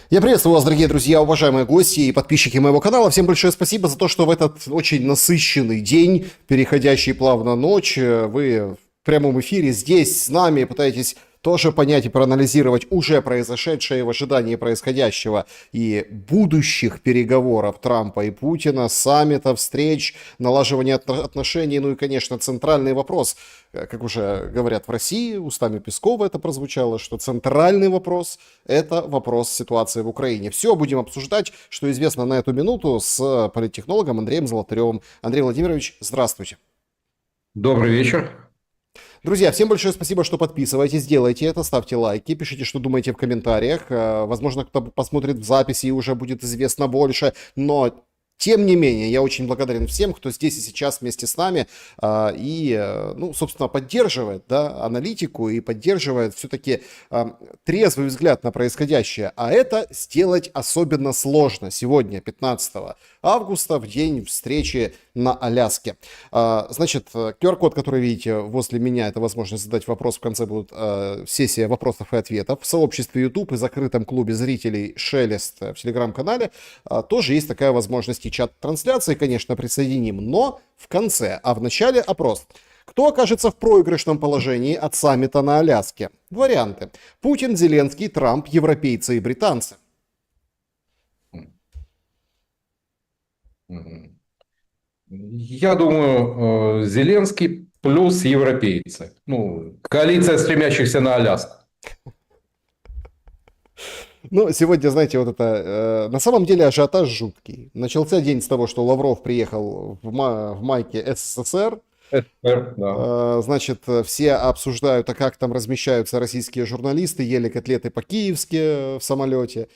Я приветствую вас, дорогие друзья, уважаемые гости и подписчики моего канала. Всем большое спасибо за то, что в этот очень насыщенный день, переходящий плавно ночь, вы в прямом эфире здесь с нами пытаетесь тоже понять и проанализировать уже произошедшее в ожидании происходящего и будущих переговоров Трампа и Путина, саммитов, встреч, налаживания отношений, ну и, конечно, центральный вопрос, как уже говорят в России, устами Пескова это прозвучало, что центральный вопрос – это вопрос ситуации в Украине. Все будем обсуждать, что известно на эту минуту, с политтехнологом Андреем Золотаревым. Андрей Владимирович, здравствуйте. Добрый вечер. Друзья, всем большое спасибо, что подписываетесь, делайте это, ставьте лайки, пишите, что думаете в комментариях. Возможно, кто посмотрит в записи и уже будет известно больше, но тем не менее, я очень благодарен всем, кто здесь и сейчас вместе с нами ну, собственно, поддерживает, да, аналитику и поддерживает все-таки трезвый взгляд на происходящее. А это сделать особенно сложно сегодня, 15 августа, в день встречи на Аляске. Значит, QR-код, который видите возле меня, это возможность задать вопрос. В конце будет сессия вопросов и ответов. В сообществе YouTube и закрытом клубе зрителей «Шелест» в телеграм-канале тоже есть такая возможность и чат-трансляции, конечно, присоединим, но в конце, а в начале опрос. Кто окажется в проигрышном положении от саммита на Аляске? Варианты. Путин, Зеленский, Трамп, европейцы и британцы. Я думаю, Зеленский плюс европейцы. Ну, коалиция стремящихся на Аляску. Ну, сегодня, знаете, вот это... на самом деле ажиотаж жуткий. Начался день с того, что Лавров приехал в майке СССР. Да. Значит, все обсуждают, а как там размещаются российские журналисты, ели котлеты по-киевски в самолете.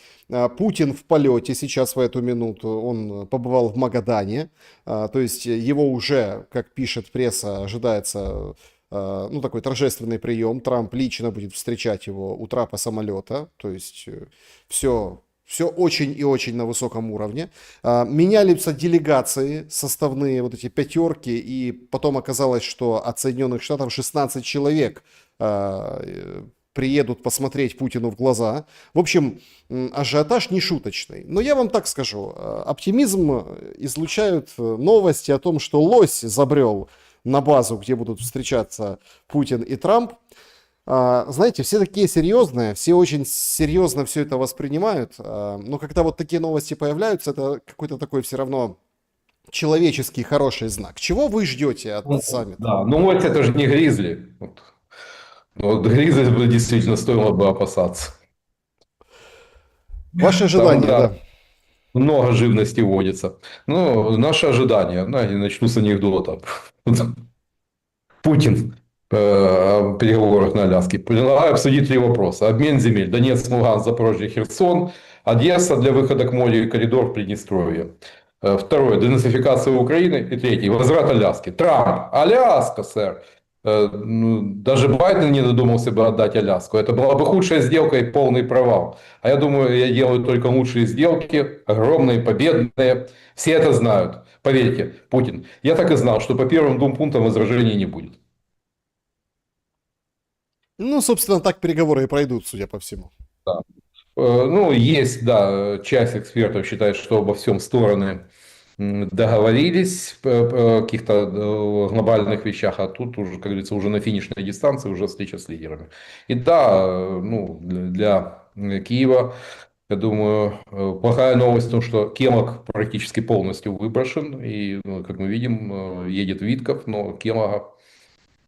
Путин в полете сейчас в эту минуту, он побывал в Магадане, то есть его уже, как пишет пресса, ожидается, ну, такой торжественный прием. Трамп лично будет встречать его у трапа самолета, то есть все очень и очень на высоком уровне. Менялись делегации, составные вот эти пятерки, и потом оказалось, что от Соединенных Штатов 16 человек приедут посмотреть Путину в глаза. В общем, ажиотаж нешуточный. Но я вам так скажу, оптимизм излучают новости о том, что лось забрел на базу, где будут встречаться Путин и Трамп. Знаете, все такие серьезные, все очень серьезно все это воспринимают, но когда вот такие новости появляются, это какой-то такой все равно человеческий хороший знак. Чего вы ждете от Ну, саммита? да, ну вот это же не Гризли. Вот Гризли бы действительно стоило бы опасаться. Ваши Там, ожидания, да. да, много живности водится. Ну, наши ожидания, да, я начну с анекдота. Путин в переговорах на Аляске. Предлагаю обсудить три вопроса. Обмен земель. Донецк, Луганск, Запорожье, Херсон. Одесса для выхода к морю и коридор в Приднестровье. Второе. Денацификация Украины. И третье. Возврат Аляски. Трамп. Аляска, сэр. Ну, даже Байден не додумался бы отдать Аляску. Это была бы худшая сделка и полный провал. А я думаю, я делаю только лучшие сделки, огромные, победные. Все это знают. Поверьте, Путин. Я так и знал, что по первым двум пунктам возражений не будет. Ну, собственно, так переговоры и пройдут, судя по всему. Да. Ну, есть, да, часть экспертов считает, что обо всем стороны договорились о каких-то глобальных вещах, а тут уже, как говорится, уже на финишной дистанции, уже встреча с лидерами. И да, ну, для Киева, я думаю, плохая новость в том, что Келог практически полностью выброшен, и, ну, как мы видим, едет Витков, но Келога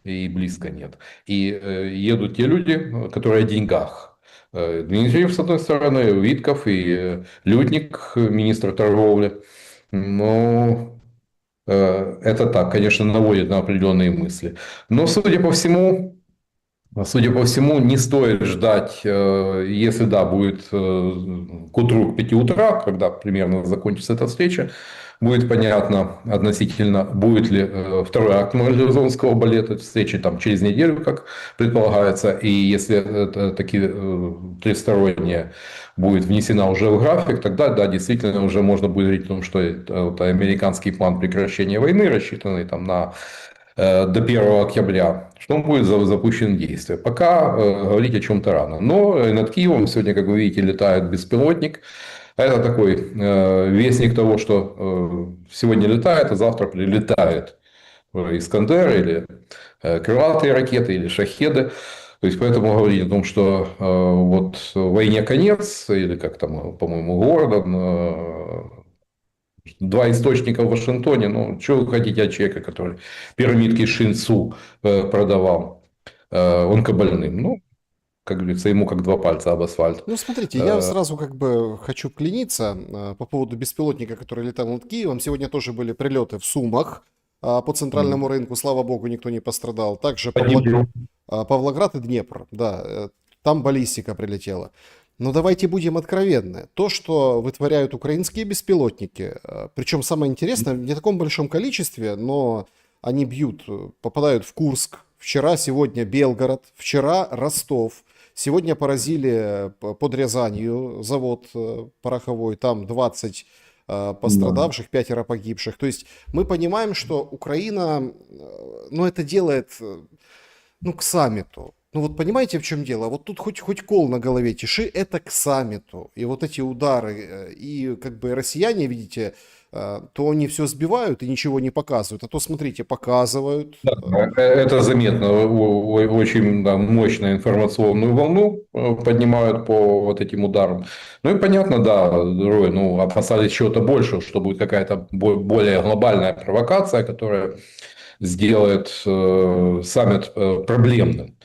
и близко нет. И едут те люди, которые о деньгах. Дмитриев, с одной стороны, Витков и Лютник, министр торговли. Но это так, конечно, наводит на определенные мысли. Но, судя по всему, не стоит ждать, если да, будет к утру, к 5 утра, когда примерно закончится эта встреча, будет понятно относительно, будет ли второй акт мобилизационного балета, встречи там через неделю, как предполагается, и если это такие тристоронняя будет внесена уже в график, тогда, да, действительно уже можно будет говорить о том, что это американский план прекращения войны, рассчитанный там на до 1 октября, что он будет запущен в действие. Пока говорить о чем-то рано. Но над Киевом сегодня, как вы видите, летает беспилотник. А это такой вестник того, что сегодня летает, а завтра прилетает Искандер или крылатые ракеты или шахеды. То есть, поэтому говорить о том, что вот войне конец, или как там, по-моему, Гордон, два источника в Вашингтоне, ну, что вы хотите от человека, который пирамидки Шинцу продавал онкобольным? Ну, как говорится, ему как два пальца об асфальт. Ну, смотрите, я сразу как бы хочу вклиниться по поводу беспилотника, который летал над Киевом. Сегодня тоже были прилеты в Сумах по центральному рынку. Слава богу, никто не пострадал. Также Павлоград и Днепр, да, там баллистика прилетела. Но давайте будем откровенны. То, что вытворяют украинские беспилотники, причем самое интересное, в не таком большом количестве, но они бьют, попадают в Курск. Вчера, сегодня Белгород, вчера Ростов. Сегодня поразили под Рязанью завод пороховой, там 20 пострадавших, 5 погибших. То есть мы понимаем, что Украина, ну, это делает, ну, к саммиту. Ну вот понимаете, в чем дело? Вот тут хоть кол на голове тиши, это к саммиту. И вот эти удары, и как бы россияне, видите, то они все сбивают и ничего не показывают. А то, смотрите, показывают. Да, это заметно. Очень, да, мощную информационную волну поднимают по вот этим ударам. Ну и понятно, да, Рой, ну, опасались чего-то большего, что будет какая-то более глобальная провокация, которая сделает саммит проблемным.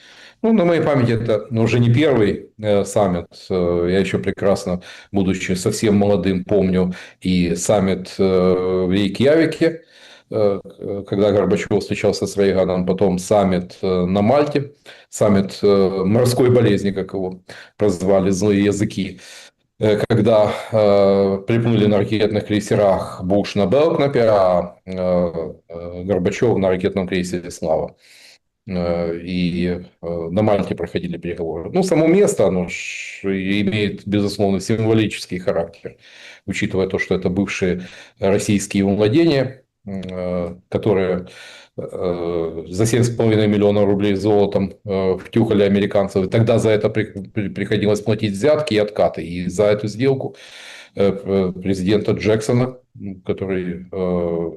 Ну, на моей памяти это уже не первый саммит. Я еще прекрасно, будучи совсем молодым, помню и саммит в Рейкьявике, когда Горбачев встречался с Рейганом, потом саммит на Мальте, саммит морской болезни, как его прозвали злые языки, когда приплыли на ракетных крейсерах Буш на Белкнапе, а Горбачев на ракетном крейсере «Слава». И на Мальте проходили переговоры. Ну, само место, оно имеет, безусловно, символический характер, учитывая то, что это бывшие российские владения, которые за 7,5 миллиона рублей золотом втюхали американцев. И тогда за это приходилось платить взятки и откаты. И за эту сделку президента Джексона, который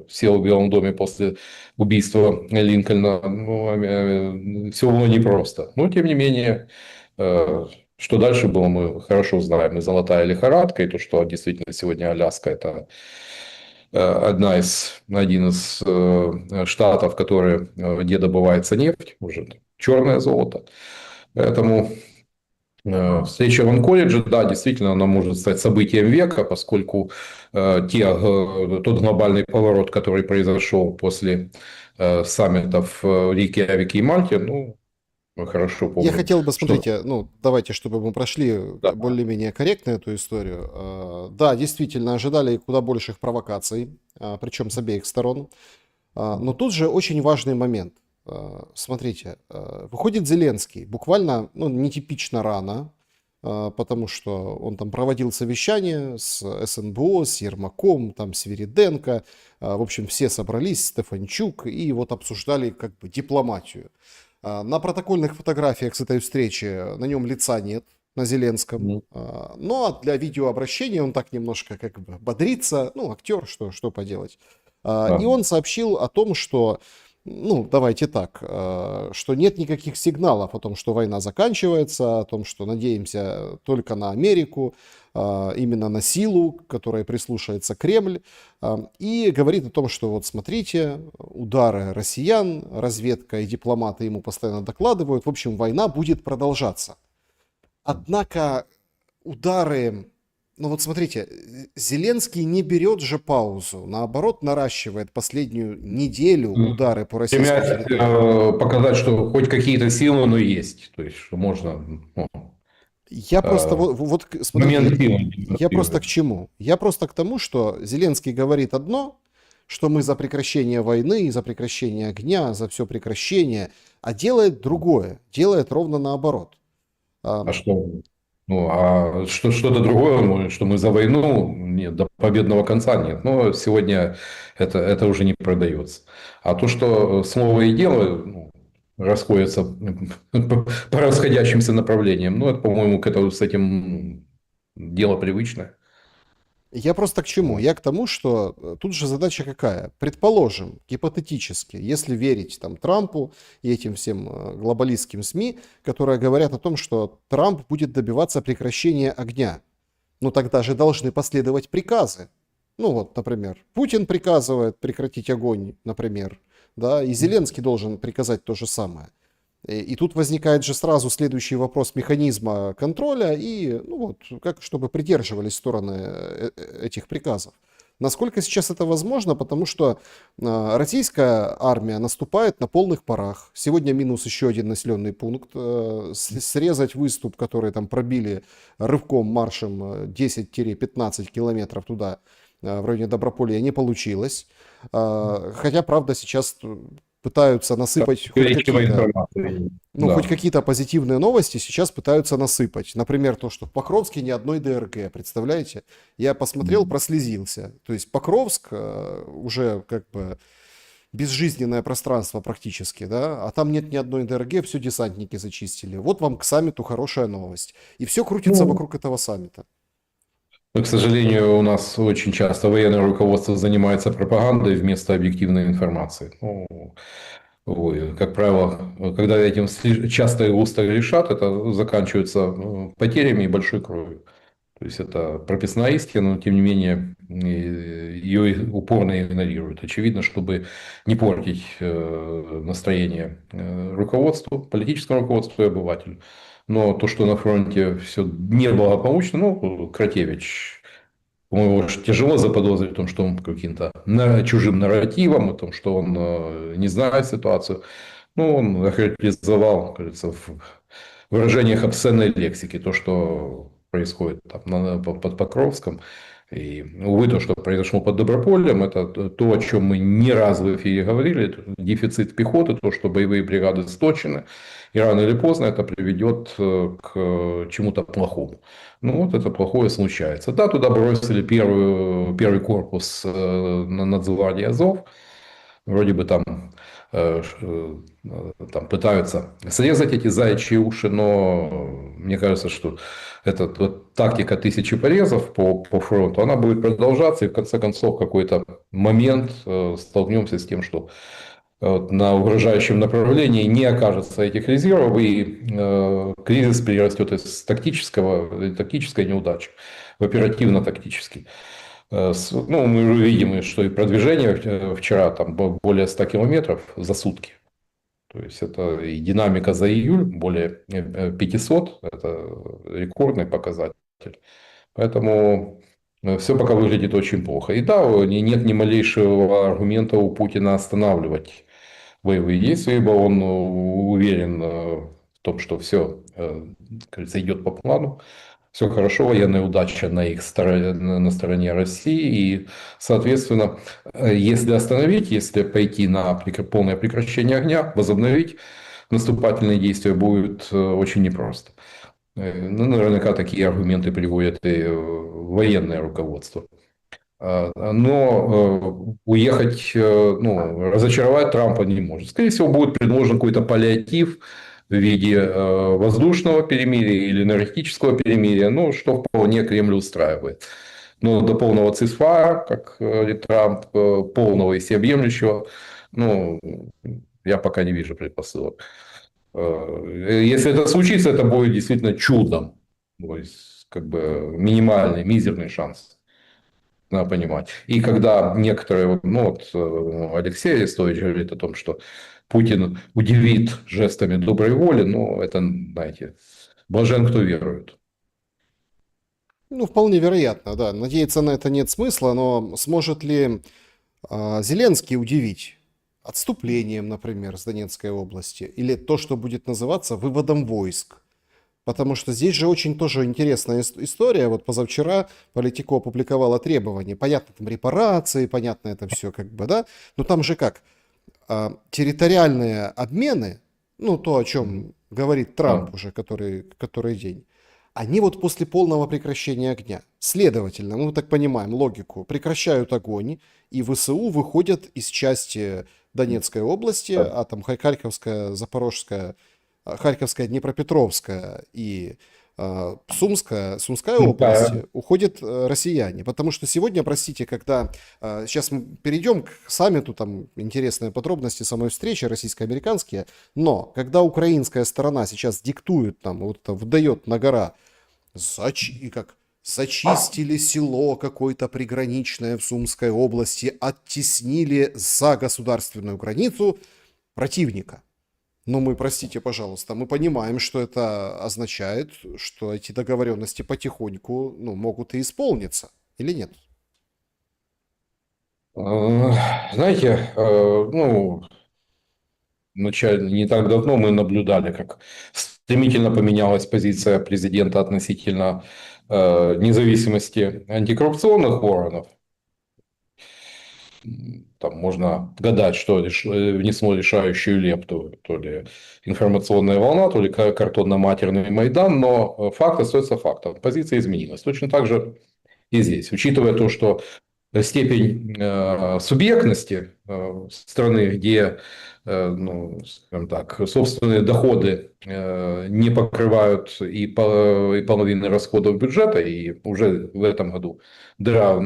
сел в Белом доме после убийства Линкольна, ну, все было непросто. Но, тем не менее, что дальше было, мы хорошо знаем. И золотая лихорадка, и то, что действительно сегодня Аляска – это один из штатов, где добывается нефть, уже черное золото. Поэтому встреча в Анкоридже, да, действительно, она может стать событием века, поскольку тот глобальный поворот, который произошел после саммитов в Рейкьявике и Мальте, ну, мы хорошо помним. Я хотел бы, что... смотрите, ну, давайте, чтобы мы прошли Да. более-менее корректно эту историю. Да, действительно, ожидали куда больших провокаций, причем с обеих сторон. Но тут же очень важный момент. Смотрите, выходит Зеленский буквально, ну, нетипично рано, потому что он там проводил совещание с СНБО, с Ермаком, там, с Свириденко. В общем, все собрались, Стефанчук, и вот обсуждали как бы дипломатию. На протокольных фотографиях с этой встречи на нем лица нет, на Зеленском. Ну, а для видеообращения он так немножко как бы бодрится. Ну, актер, что поделать. И он сообщил о том, что, ну, давайте так, что нет никаких сигналов о том, что война заканчивается, о том, что надеемся только на Америку, именно на силу, к которой прислушается Кремль, и говорит о том, что вот смотрите, удары россиян, разведка и дипломаты ему постоянно докладывают, в общем, война будет продолжаться. Однако удары, ну вот смотрите, Зеленский не берет же паузу, наоборот наращивает последнюю неделю удары по российской территории. Показать, что хоть какие-то силы, но есть, то есть, что можно... Я просто, вот смотрите, я просто к демонстрировать. чему? Я просто к тому, что Зеленский говорит одно, что мы за прекращение войны, за прекращение огня, за все прекращение, а делает другое, делает ровно наоборот. А что Ну, а что-то другое, что мы за войну, нет, до победного конца нет. Но сегодня это уже не продается. А то, что слово и дело ну, расходятся по расходящимся направлениям, ну, это, по-моему, с этим дело привычное. Я просто к чему? Вот. Я к тому, что тут же задача какая? Предположим, гипотетически, если верить там Трампу и этим всем глобалистским СМИ, которые говорят о том, что Трамп будет добиваться прекращения огня, ну тогда же должны последовать приказы. Ну вот, например, Путин приказывает прекратить огонь, например, да, и Зеленский должен приказать то же самое. И тут возникает же сразу следующий вопрос механизма контроля и, ну вот, как, чтобы придерживались стороны этих приказов. Насколько сейчас это возможно, потому что российская армия наступает на полных парах. Сегодня минус еще один населенный пункт. Срезать выступ, который там пробили рывком, маршем 10-15 километров туда, в районе Доброполья, не получилось. Хотя, правда, сейчас пытаются насыпать хоть Перекрестивая какие-то, информация. ну, хоть Да. какие-то позитивные новости сейчас пытаются насыпать. Например, то, что в Покровске ни одной ДРГ, представляете? Я посмотрел, прослезился. То есть Покровск уже как бы безжизненное пространство практически, да, а там нет ни одной ДРГ, все десантники зачистили. Вот вам к саммиту хорошая новость. И все крутится Ну, вокруг этого саммита. к сожалению, у нас очень часто военное руководство занимается пропагандой вместо объективной информации. Ну, ой, как правило, когда этим часто и густо решат, это заканчивается потерями и большой кровью. То есть это прописная истина, но тем не менее ее упорно игнорируют. Очевидно, чтобы не портить настроение руководству, политическому руководству и обывателю. Но то, что на фронте все неблагополучно, ну, Кратевич, по-моему, уж тяжело заподозрить в том, что он каким-то чужим нарративом, о том, что он не знает ситуацию. Ну, он охарактеризовал, кажется, в выражениях обсценной лексики то, что происходит там, под Покровском. И, увы, то, что произошло под Доброполем, это то, о чем мы не раз в эфире говорили, это дефицит пехоты, то, что боевые бригады сточены, и рано или поздно это приведет к чему-то плохому. Ну, вот это плохое случается. Да, туда бросили первый корпус на Нацгвардии Азов, вроде бы там там пытаются срезать эти заячьи уши, но мне кажется, что эта вот тактика тысячи порезов по фронту, она будет продолжаться, и в конце концов в какой-то момент столкнемся с тем, что на угрожающем направлении не окажется этих резервов, и кризис перерастет из тактической неудачи в оперативно-тактический. Ну, мы уже видим, что и продвижение вчера там более 100 километров за сутки. То есть это и динамика за июль более 500, это рекордный показатель. Поэтому все пока выглядит очень плохо. И да, нет ни малейшего аргумента у Путина останавливать боевые действия, ибо он уверен в том, что все, кажется, идет по плану. Все хорошо, военная удача на их стороне, на стороне России. И, соответственно, если остановить, если пойти на полное прекращение огня, возобновить наступательные действия будет очень непросто. Ну, наверняка такие аргументы приводят и военное руководство. Но уехать, ну, разочаровать Трампа не может. Скорее всего, будет предложен какой-то паллиатив в виде воздушного перемирия или энергетического перемирия, ну, что вполне Кремль устраивает. Но до полного цисфара, как говорит Трамп, полного и всеобъемлющего, ну, я пока не вижу предпосылок. Если это случится, это будет действительно чудом. То есть, как бы минимальный, мизерный шанс. Надо понимать. И когда некоторые, ну вот Алексей Арестович говорит о том, что Путин удивит жестами доброй воли, ну это, знаете, блажен, кто верует. Ну, вполне вероятно, да. Надеяться на это нет смысла, но сможет ли Зеленский удивить отступлением, например, с Донецкой области, или то, что будет называться выводом войск? Потому что здесь же очень тоже интересная история. Вот позавчера Политико опубликовала требования. Понятно, там репарации, понятно это все как бы, да. Но там же как? Территориальные обмены, ну то, о чем говорит Да. Трамп уже который день, Они вот после полного прекращения огня, следовательно, мы так понимаем логику, прекращают огонь, и ВСУ выходят из части Донецкой области, Да. а там Харьковская, Запорожская, Харьковская, Днепропетровская и Сумская Да. области уходят россияне. Потому что сегодня, простите, когда сейчас мы перейдем к саммиту, там интересные подробности самой встречи российско-американские, но когда украинская сторона сейчас диктует, там, вот это выдает на гора, и как зачистили село какое-то приграничное в Сумской области, оттеснили за государственную границу противника. Но мы, простите, пожалуйста, мы понимаем, что это означает, что эти договоренности потихоньку, ну, могут и исполниться, или нет? Знаете, ну, не так давно мы наблюдали, как стремительно поменялась позиция президента относительно независимости антикоррупционных органов. Там можно гадать, что внесло решающую лепту, то ли информационная волна, то ли картонно-матерный Майдан, но факт остается фактом. Позиция изменилась. Точно так же и здесь. Учитывая то, что степень субъектности страны, где, ну, скажем так, собственные доходы не покрывают и половины расходов бюджета, и уже в этом году дыра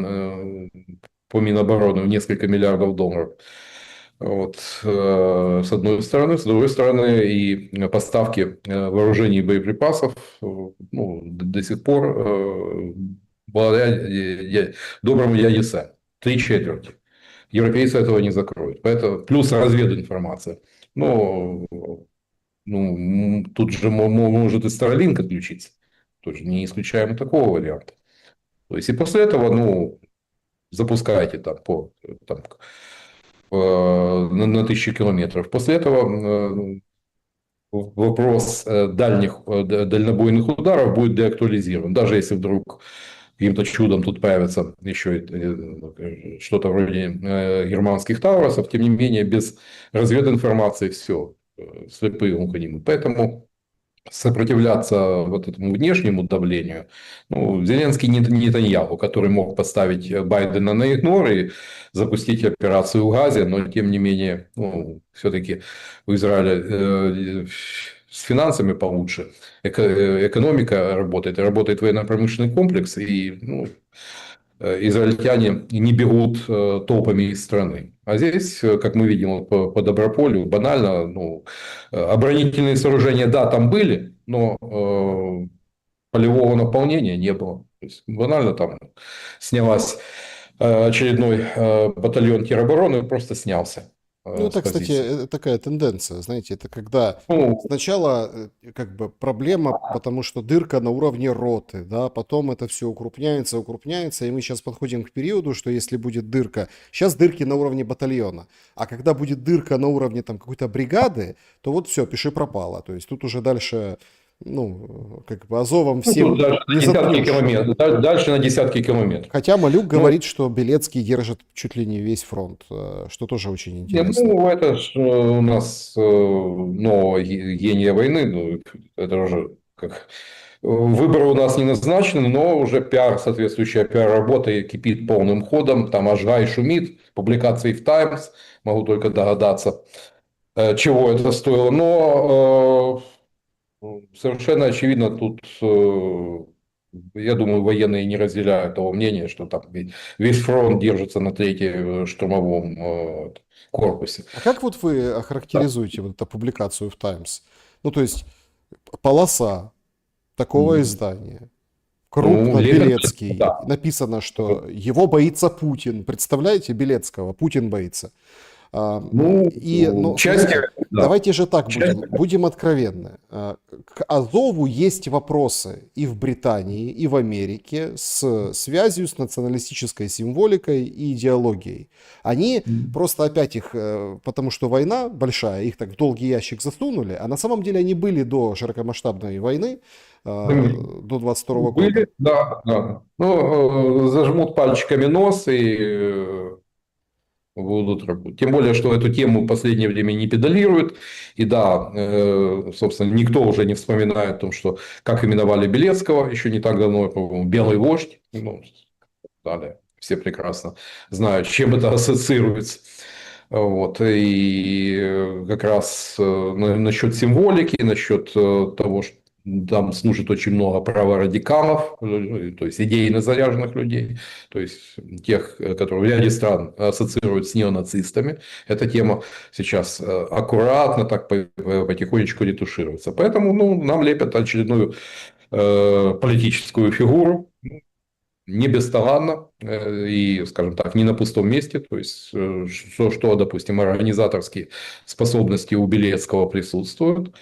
по Минобороны в несколько миллиардов долларов. Вот, с одной стороны, с другой стороны, и поставки вооружений и боеприпасов ну, до сих пор благодаря доброму дяде Сэм. 3/4. Европейцы этого не закроют. Поэтому, плюс развединформация. Ну, тут же может и Starlink отключиться. Тоже не исключаем и такого варианта. То есть, и после этого, ну, запускаете там, там, на тысячи километров. После этого вопрос дальних дальнобойных ударов будет деактуализирован. Даже если вдруг каким-то чудом тут появится еще что-то вроде германских Таурусов, тем не менее, без развединформации все, слепые уханимы. Поэтому сопротивляться вот этому внешнему давлению. Ну, Зеленский не Нетаньяху, который мог поставить Байдена на игнор и запустить операцию в Газе, но тем не менее, ну, все-таки у Израиля с финансами получше, экономика работает, работает военно-промышленный комплекс, и ну, израильтяне не бегут толпами из страны. А здесь, как мы видим по Доброполю, банально, ну, оборонительные сооружения, да, там были, но полевого наполнения не было. То есть, банально там снялась очередной батальон теробороны, просто снялся Ну, с это, кстати, позиции. такая тенденция, знаете, это когда Ну, сначала как бы проблема, потому что дырка на уровне роты, да, потом это все укрупняется, укрупняется, и мы сейчас подходим к периоду, что если будет дырка, сейчас дырки на уровне батальона, а когда будет дырка на уровне там какой-то бригады, то вот все, пиши пропало, то есть тут уже дальше, ну, как бы Азовом тут всем дальше не на десятки заткнешь. километров. Дальше на десятки километров. Хотя Малюк Ну, говорит, что Белецкий держит чуть ли не весь фронт, что тоже очень нет, интересно. ну, это ж у нас новое гения войны, ну, это уже как выборы у нас не назначены, но уже пиар, соответствующая пиар-работа кипит полным ходом, там аж рай шумит, публикации в Times, могу только догадаться, чего это стоило, но совершенно очевидно тут, я думаю, военные не разделяют того мнения, что там весь фронт держится на третьем штурмовом корпусе. А как вот вы охарактеризуете вот эту публикацию в Times? Ну, то есть полоса такого издания, Ну, крупно Левин, Белецкий, да. написано, что его боится Путин. Представляете, Белецкого, Путин боится. И, Ну, ну, части, смотрите, да. давайте же так Части, будем откровенны. К Азову есть вопросы и в Британии, и в Америке с связью с националистической символикой и идеологией. Они просто опять их, потому что война большая, их так в долгий ящик засунули, а на самом деле они были до широкомасштабной войны, до 22 года. были, да, да. Ну, зажмут пальчиками нос и будут работать. Тем более, что эту тему в последнее время не педалируют. И да, собственно, никто уже не вспоминает о том, что как именовали Белецкого еще не так давно, по-моему, белый вождь. Ну, далее. Все прекрасно знают, с чем это ассоциируется. Вот. И как раз насчет символики, насчет того, что там служит очень много праворадикалов, то есть идейно заряженных людей, то есть тех, которые в ряде стран ассоциируют с неонацистами. Эта тема сейчас аккуратно так потихонечку ретушируется. Поэтому нам лепят очередную политическую фигуру, не бесталанно и, скажем так, не на пустом месте. То есть, допустим, организаторские способности у Белецкого присутствуют.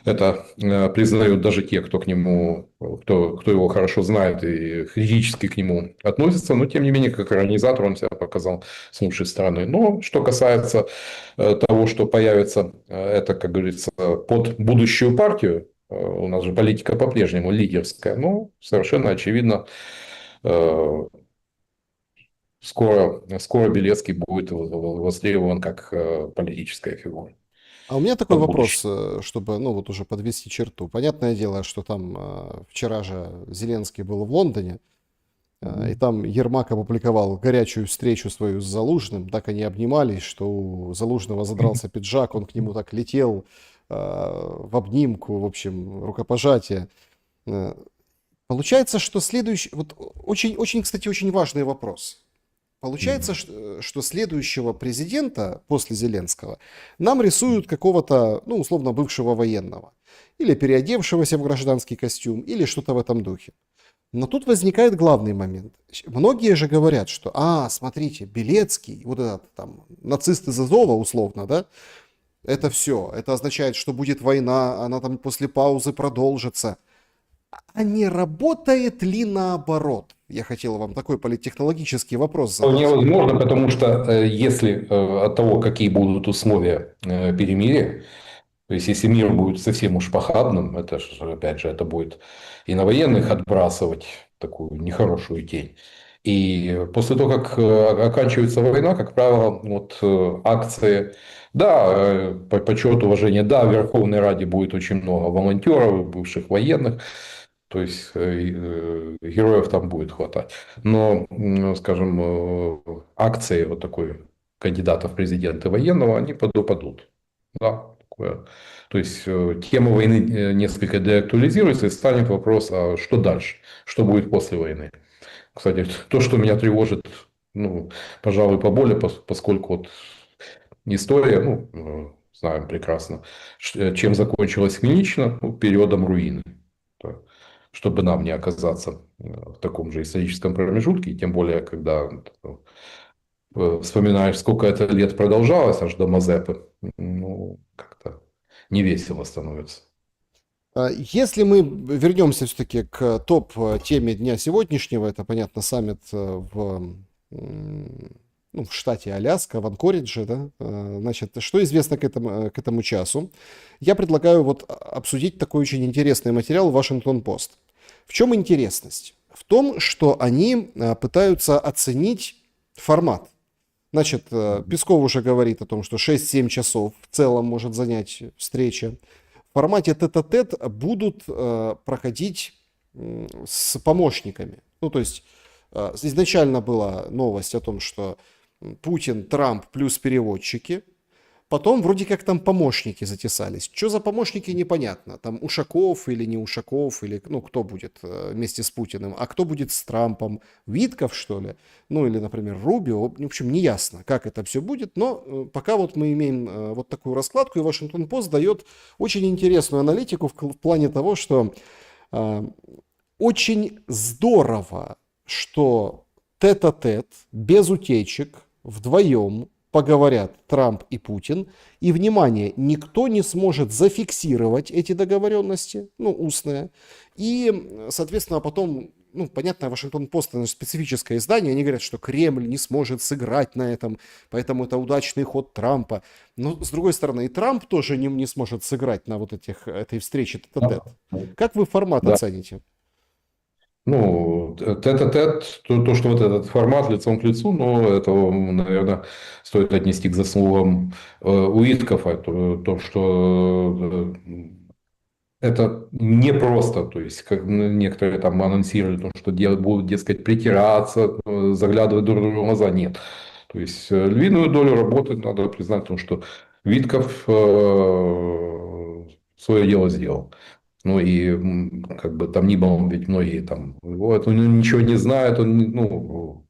Это признают даже те, кто к нему, кто его хорошо знает и критически к нему относится. Но, тем не менее, как организатор он себя показал с лучшей стороны. Но, что касается того, что появится, это, как говорится, под будущую партию, у нас же политика по-прежнему лидерская, но совершенно очевидно, скоро Белецкий будет востребован как политическая фигура А у меня такой в будущем. вопрос, чтобы, ну, вот уже подвести черту. Понятное дело, что там вчера же Зеленский был в Лондоне, и там Ермак опубликовал горячую встречу свою с Залужным. Так они обнимались, что у Залужного задрался пиджак, он к нему так летел в обнимку, в общем, рукопожатие. Э, Получается, что следующий... Вот очень, очень, кстати, очень важный вопрос. Получается, что следующего президента после Зеленского нам рисуют какого-то, ну, условно, бывшего военного. Или переодевшегося в гражданский костюм, или что-то в этом духе. Но тут возникает главный момент. Многие же говорят, что, смотрите, Белецкий, вот этот там, нацист из Азова, условно, да, это все. Это означает, что будет война, она там после паузы продолжится. А не работает ли наоборот? Я хотел вам такой политтехнологический вопрос Вполне задать. возможно, потому что если от того, какие будут условия перемирия, то есть, если мир будет совсем уж похабным, это же, опять же, это будет и на военных отбрасывать такую нехорошую тень. И после того, как оканчивается война, как правило, вот акции, да, почет, уважение, да, в Верховной Раде будет очень много волонтеров, бывших военных, то есть героев там будет хватать. Но, скажем, акции вот такой кандидата в президенты военного, они падут. Да, такое. То есть тема войны несколько деактуализируется и станет вопрос, а что дальше? Что будет после войны? Кстати, то, что меня тревожит, ну, пожалуй, поболее, поскольку вот история, ну, знаем прекрасно, чем закончилась Хмельниччина, ну, периодом руины. Да. Чтобы нам не оказаться в таком же историческом промежутке, и тем более, когда вспоминаешь, сколько это лет продолжалось, аж до Мазепы, ну, как-то не весело становится. Если мы вернемся все-таки к топ-теме дня сегодняшнего, это, понятно, саммит ну, в штате Аляска, в Анкоридже, да, значит, что известно к этому часу? Я предлагаю вот обсудить такой очень интересный материал в Вашингтон-Пост. В чем интересность? В том, что они пытаются оценить формат. Значит, Песков уже говорит о том, что 6-7 часов в целом может занять встреча. В формате тет-а-тет будут проходить с помощниками. Ну, то есть изначально была новость о том, что Путин, Трамп плюс переводчики. Потом вроде как там помощники затесались. Что за помощники, непонятно. Там Ушаков или не Ушаков, или ну кто будет вместе с Путиным, а кто будет с Трампом? Витков, что ли? Ну или, например, Рубио. В общем, неясно, как это все будет. Но пока вот мы имеем вот такую раскладку, и Вашингтон-Пост дает очень интересную аналитику в плане того, что очень здорово, что тет-а-тет, без утечек, вдвоем поговорят Трамп и Путин. И, внимание, никто не сможет зафиксировать эти договоренности, ну, устные. И, соответственно, потом, ну, понятно, Вашингтон-Пост, это специфическое издание, они говорят, что Кремль не сможет сыграть на этом, поэтому это удачный ход Трампа. Но, с другой стороны, и Трамп тоже не сможет сыграть на вот этой встрече тет-а-тет. Да. Как вы формат Да. оцените? Ну, тет-а-тет, то, что вот этот формат лицом к лицу, но это, наверное, стоит отнести к заслугам Уиткофа, то, что это не просто, то есть, как некоторые там анонсировали, то, что будут, дескать, притираться, заглядывать друг другу в глаза. Нет. То есть, львиную долю работы, надо признать, то, что Витков свое дело сделал. Ну и как бы там ни было, ведь многие там, вот, он ничего не знает, он, ну,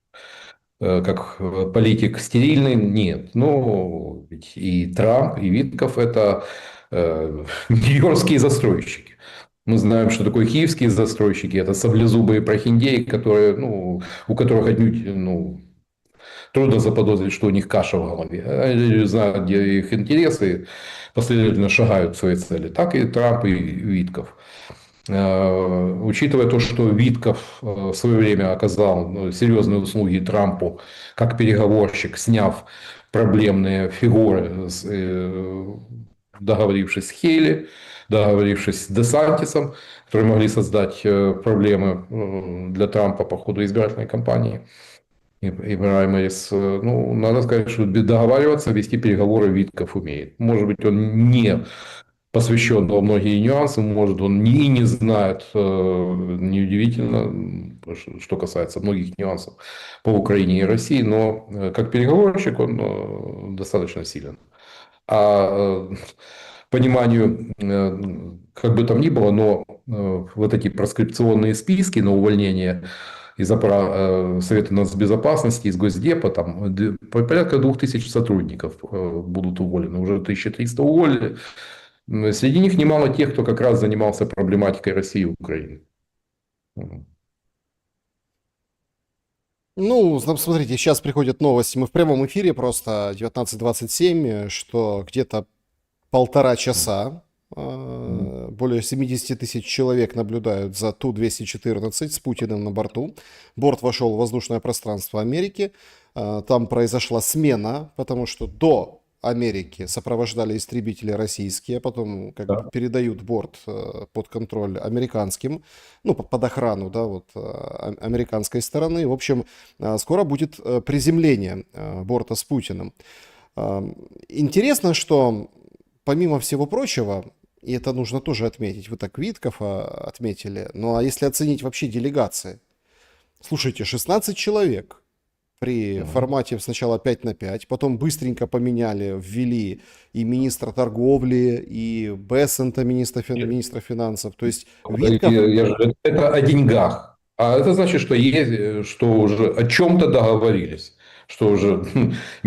как политик стерильный, нет. Ну, ведь и Трамп, и Витков – это нью-йоркские застройщики. Мы знаем, что такое киевские застройщики. Это саблезубые прохиндеи, которые, ну, у которых отнюдь, ну, трудно заподозрить, что у них каша в голове. Они знают, где их интересы, последовательно шагают к своей цели. Так и Трамп, и Витков. Учитывая то, что Витков в свое время оказал серьезные услуги Трампу как переговорщик, сняв проблемные фигуры, договорившись с Хейли, договорившись с Десантисом, которые могли создать проблемы для Трампа по ходу избирательной кампании и праймерис. Ну, надо сказать, что договариваться, вести переговоры Витков умеет. Может быть, он не посвящен во многие нюансы, может, он не знает, неудивительно, что касается многих нюансов по Украине и России, но как переговорщик он достаточно силен. А пониманию, как бы там ни было, но вот эти проскрипционные списки на увольнение из Совета нацбезопасности, из Госдепа, там порядка 2000 сотрудников будут уволены, уже 1300 уволили. Среди них немало тех, кто как раз занимался проблематикой России и Украины. Ну, смотрите, сейчас приходят новости. Мы в прямом эфире просто 19:27, что где-то полтора часа более 70 тысяч человек наблюдают за Ту-214 с Путиным на борту. Борт вошел в воздушное пространство Америки. Там произошла смена, потому что до Америки сопровождали истребители российские, потом как бы Да. передают борт под контроль американским, ну, под охрану, да, вот, американской стороны. В общем, скоро будет приземление борта с Путиным. Интересно, что помимо всего прочего, и это нужно тоже отметить, вы так Виткофа отметили, ну а если оценить вообще делегации, слушайте, 16 человек при формате сначала 5 на 5, потом быстренько поменяли, ввели и министра торговли, и Бессента, министра финансов, то есть Витков... Это о деньгах. А это значит, что есть, что уже о чем-то договорились. Что уже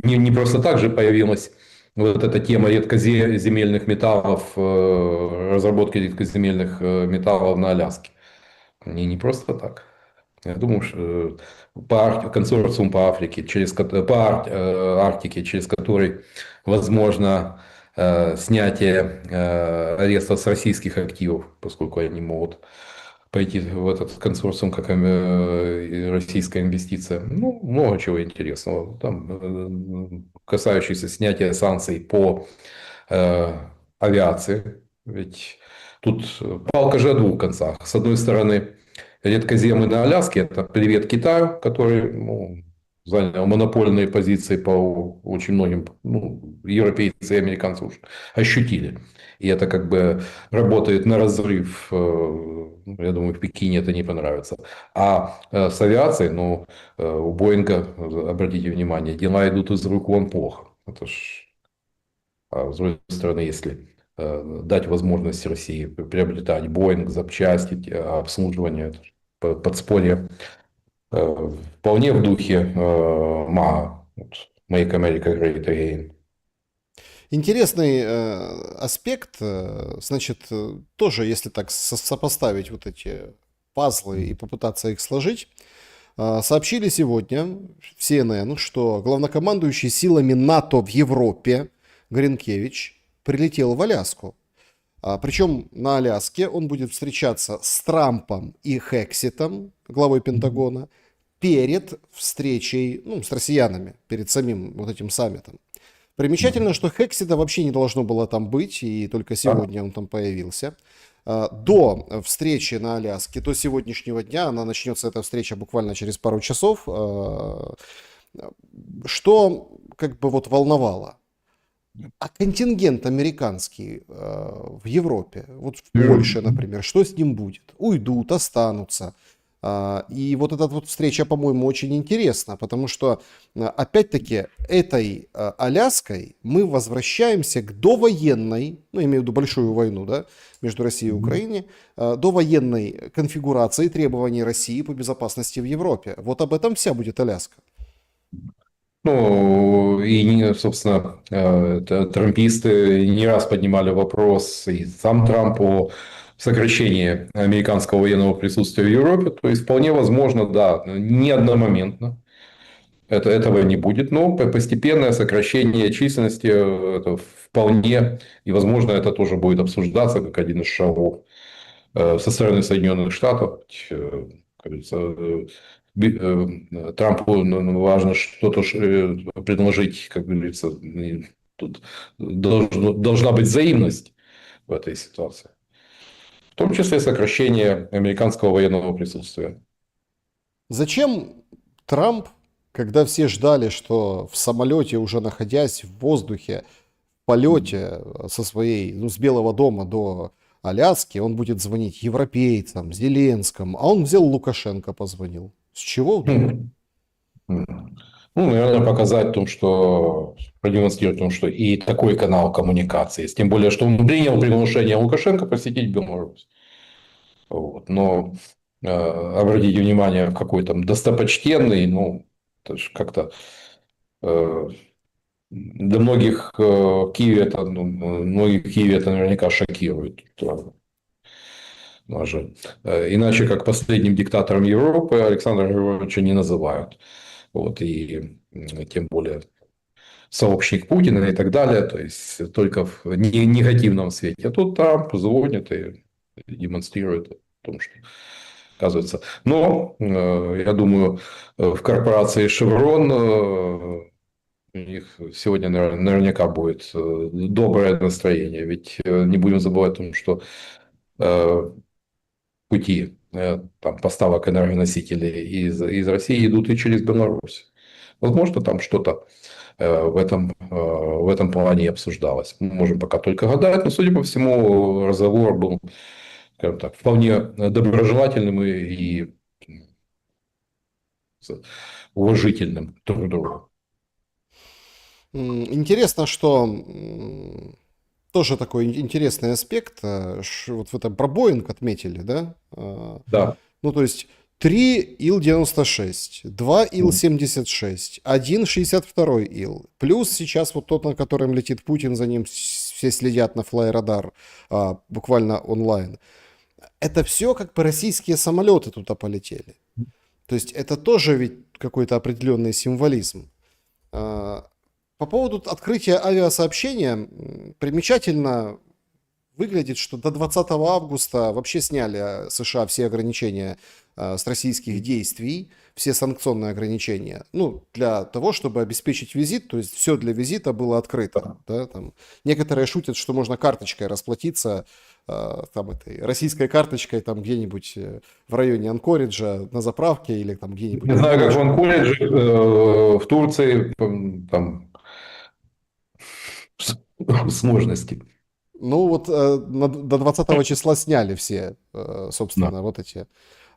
не просто так же появилась вот эта тема редкоземельных металлов, разработки редкоземельных металлов на Аляске. Не просто так. Я думаю, что консорциум по Африке, Арктике, через который возможно снятие ареста с российских активов, поскольку они могут пойти в этот консорциум как российская инвестиция. Ну, много чего интересного. Там, касающиеся снятия санкций по авиации. Ведь тут палка же о двух концах. С одной стороны, редкоземы на Аляске – это привет Китаю, который, ну, занял монопольные позиции по очень многим, ну, европейцы и американцы уж ощутили. И это как бы работает на разрыв. Я думаю, в Пекине это не понравится. А с авиацией, ну, у Боинга, обратите внимание, дела идут из рук вон плохо. Это ж... А с другой стороны, если дать возможность России приобретать Боинг, запчасти, обслуживание, это подспорье, вполне в духе МАА. Make America Great Again. Интересный аспект, значит, тоже, если так сопоставить вот эти пазлы и попытаться их сложить, сообщили сегодня в CNN, что главнокомандующий силами НАТО в Европе Гринкевич прилетел в Аляску. Причем на Аляске он будет встречаться с Трампом и Хексетом, главой Пентагона, перед встречей, ну, с россиянами, перед самим вот этим саммитом. Примечательно, что Хексита вообще не должно было там быть, и только Да. сегодня он там появился. До встречи на Аляске, до сегодняшнего дня, она начнется, эта встреча, буквально через пару часов, что как бы вот волновало. А контингент американский в Европе, вот в Польше, например, что с ним будет? Уйдут, останутся. И вот эта вот встреча, по-моему, очень интересна, потому что, опять-таки, этой Аляской мы возвращаемся к довоенной, ну, имею в виду большую войну, да, между Россией и Украиной, довоенной конфигурации требований России по безопасности в Европе. Вот об этом вся будет Аляска. Ну, собственно, трамписты не раз поднимали вопрос, и сам Трамп, о сокращении американского военного присутствия в Европе. То есть, вполне возможно, да, не одномоментно. Этого не будет, но постепенное сокращение численности это вполне, и, возможно, это тоже будет обсуждаться как один из шагов со стороны Соединенных Штатов. Как говорится, Трампу важно что-то предложить, как говорится, и тут должна быть взаимность в этой ситуации. В том числе сокращение американского военного присутствия. Зачем Трамп, когда все ждали, что в самолете, уже находясь в воздухе, в полете со своей, ну, с Белого дома до Аляски, он будет звонить европейцам, Зеленскому, а он взял Лукашенко, позвонил. С чего вдруг? Ну, наверное, показать в том, что продемонстрировать в том, что и такой канал коммуникации есть. Тем более, что он принял приглашение Лукашенко посетить Беларусь. Вот. Но обратите внимание, какой там достопочтенный, ну, это же как-то для многих в Киеве это, ну, многих в Киеве это наверняка шокирует. Даже. Иначе как последним диктатором Европы Александра Григорьевича не называют. Вот, и тем более сообщник Путина и так далее. То есть только в негативном свете. А тут Трамп звонит и демонстрирует о том, что оказывается. Но я думаю, в корпорации Chevron у них сегодня наверняка будет доброе настроение. Ведь не будем забывать о том, что пути там, поставок энергоносителей из России идут и через Беларусь. Возможно, там что-то в этом плане и обсуждалось. Мы можем пока только гадать, но, судя по всему, разговор был, скажем так, вполне доброжелательным и уважительным друг к другу. Интересно, что тоже такой интересный аспект, вот в этом про Боинг отметили, да? Да. Ну, то есть 3 Ил-96, 2 Ил-76, 1 62 Ил, плюс сейчас вот тот, на котором летит Путин, за ним все следят на флайрадар, буквально онлайн. Это все как бы российские самолеты туда полетели. То есть это тоже ведь какой-то определенный символизм. По поводу открытия авиасообщения, примечательно выглядит, что до 20 августа вообще сняли США все ограничения с российских действий, все санкционные ограничения, ну, для того, чтобы обеспечить визит, то есть все для визита было открыто. Да, там. Некоторые шутят, что можно карточкой расплатиться, там, этой российской карточкой там где-нибудь в районе Анкориджа на заправке или там где-нибудь. Не знаю, как в Анкоридже, в Турции, там сложности. Ну вот до 20 числа сняли все, Да. собственно, вот эти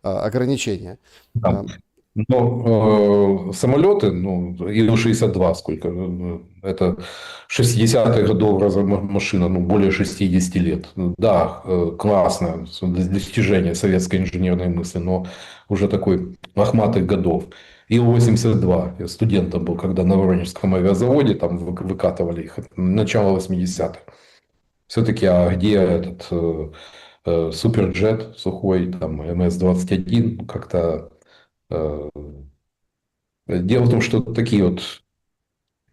ограничения. Да. Но самолеты, ну, Ил-62, сколько, это 60-х годов машина, ну, более 60 лет. Да, классно, достижение советской инженерной мысли, но уже такой лохматых годов. Ил-82, я студентом был, когда на Воронежском авиазаводе там выкатывали их, начало 80-х. Все-таки, а где этот суперджет сухой, там, МС-21, как-то дело в том, что такие вот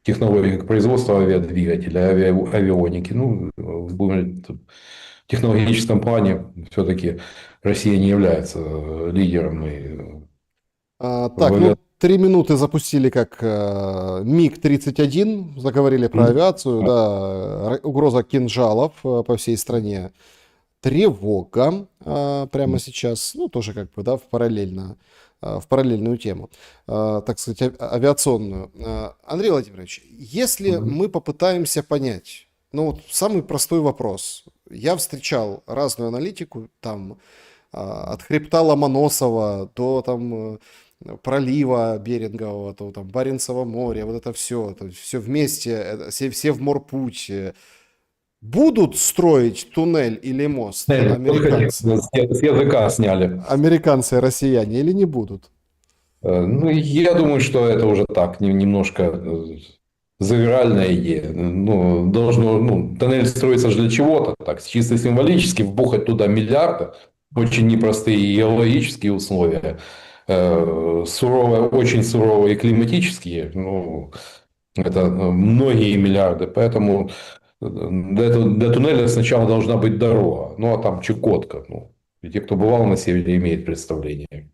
технологии, как производство авиадвигателя, авионики, ну, в технологическом плане все-таки Россия не является лидером. И Так, ну 3 минуты запустили как МиГ-31, заговорили про авиацию, да, угроза кинжалов по всей стране, тревога прямо сейчас, ну тоже как бы, да, в параллельную тему, так сказать, авиационную. Андрей Владимирович, если мы попытаемся понять, ну вот самый простой вопрос, я встречал разную аналитику, там от хребта Ломоносова до там пролива Берингового, то там Баренцево море, вот это все вместе, все в морпуть. Будут строить туннель или мост американцы? С языка сняли. Американцы и россияне или не будут? Ну, я думаю, что это уже так, немножко завиральная идея. Ну, тоннель строится же для чего-то, так, чисто символически вбухать туда миллиарды, очень непростые геологические условия, суровые, очень суровые климатические, ну, это многие миллиарды, поэтому до туннеля сначала должна быть дорога, ну, а там Чукотка, ну, и те, кто бывал на севере, имеют представление.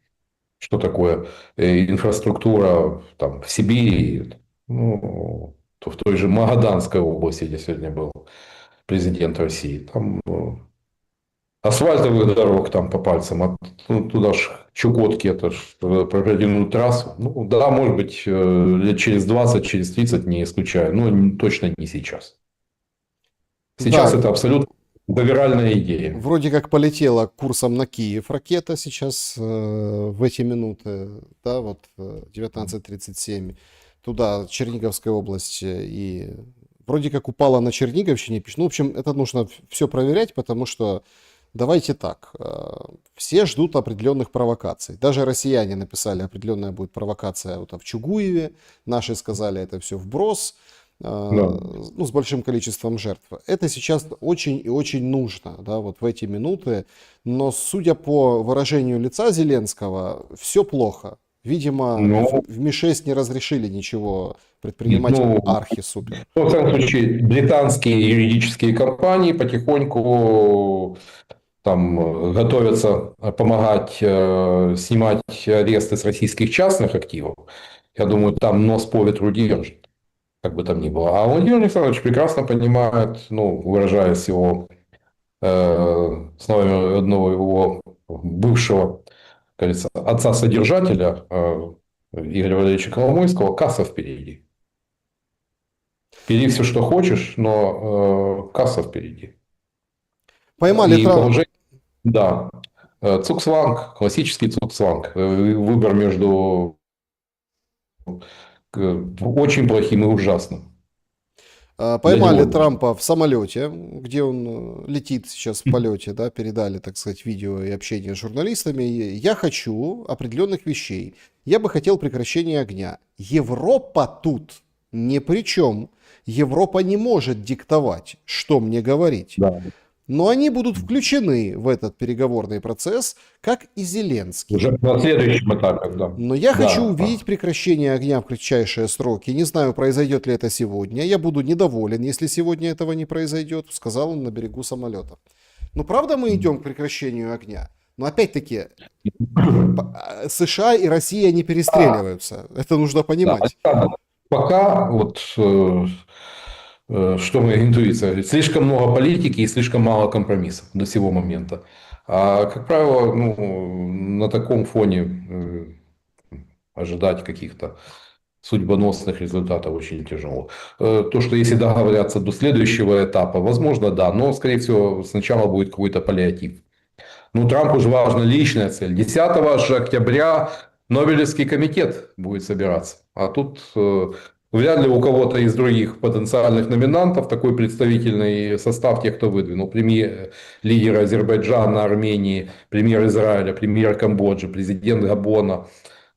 Что такое инфраструктура там, в Сибири, ну, то в той же Магаданской области, где сегодня был президент России. Там асфальтовых дорог там по пальцам, туда ж Чукотки, это ж проделанную трассу. Ну, да, может быть, лет через 20, через 30 не исключаю, но точно не сейчас. Сейчас Да, это абсолютно завиральная идея. вроде как полетела курсом на Киев ракета сейчас в эти минуты, да, вот 19:37, туда Черниговская область, и вроде как упала на Черниговщине, пишет. Ну, в общем, это нужно все проверять, потому что давайте так, все ждут определенных провокаций. Даже россияне написали, определенная будет провокация вот в Чугуеве, наши сказали, это все вброс, Да. ну, с большим количеством жертв. Это сейчас очень и очень нужно, да, вот в эти минуты. Но судя по выражению лица Зеленского, все плохо. Видимо, Ну, в Ми-6 не разрешили ничего предпринимать ну, архи-супер. Ну, в всяком случае, британские юридические компании потихоньку там готовятся помогать снимать аресты с российских частных активов. Я думаю, там нос по ветру держит, как бы там ни было. А Владимир Александрович прекрасно понимает, ну, выражаясь его словами одного его бывшего, кажется, отца-содержателя Игоря Валерьевича Коломойского, касса впереди. Бери все, что хочешь, но касса впереди. Поймали И Трамп. положение, да. Цуксванг, классический цуксванг. Выбор между очень плохим и ужасным. Для Поймали него лично. Трампа в самолете, где он летит сейчас в полете, да, передали, так сказать, видео и общение с журналистами. Я хочу определенных вещей. Я бы хотел прекращения огня. Европа тут ни при чем. Европа не может диктовать, что мне говорить. Да. Но они будут включены в этот переговорный процесс, как и Зеленский. Уже на следующем этапе, да. Но я хочу Да. увидеть прекращение огня в кратчайшие сроки. Не знаю, произойдет ли это сегодня. Я буду недоволен, если сегодня этого не произойдет, сказал он на берегу самолета. Ну, правда, мы идем к прекращению огня? Но опять-таки, США и Россия не перестреливаются. Это нужно Да. понимать. Пока вот что моя интуиция говорит, слишком много политики и слишком мало компромиссов до сего момента. А, как правило, ну, на таком фоне ожидать каких-то судьбоносных результатов очень тяжело. То, что если договорятся до следующего этапа, возможно, да, но, скорее всего, сначала будет какой-то паллиатив. Ну, Трампу же важна личная цель. 10 же октября Нобелевский комитет будет собираться. А тут вряд ли у кого-то из других потенциальных номинантов такой представительный состав тех, кто выдвинул. Премьер, лидер Азербайджана, Армении, премьер Израиля, премьер Камбоджи, президент Габона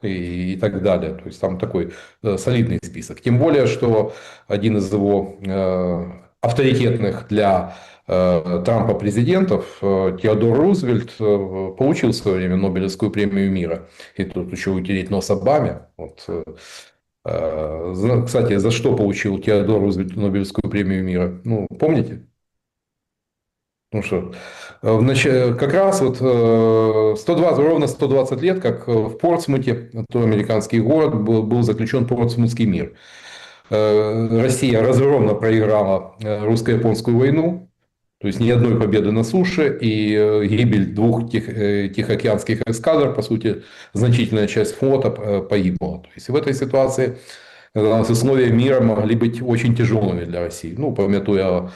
и так далее. То есть там такой солидный список. Тем более, что один из его авторитетных для Трампа президентов, Теодор Рузвельт, получил в свое время Нобелевскую премию мира. И тут еще утереть нос Обаме. Вот. Кстати, за что получил Теодор Рузвельт Нобелевскую премию мира? Ну, помните? Потому что как раз вот 120, ровно 120 лет, как в Портсмуте, то американский город, был заключен Портсмутский мир. Россия разгромно проиграла русско-японскую войну, то есть ни одной победы на суше и гибель двух тихоокеанских эскадр, по сути, значительная часть флота погибла. То есть в этой ситуации условия мира могли быть очень тяжелыми для России. Ну, помятуя о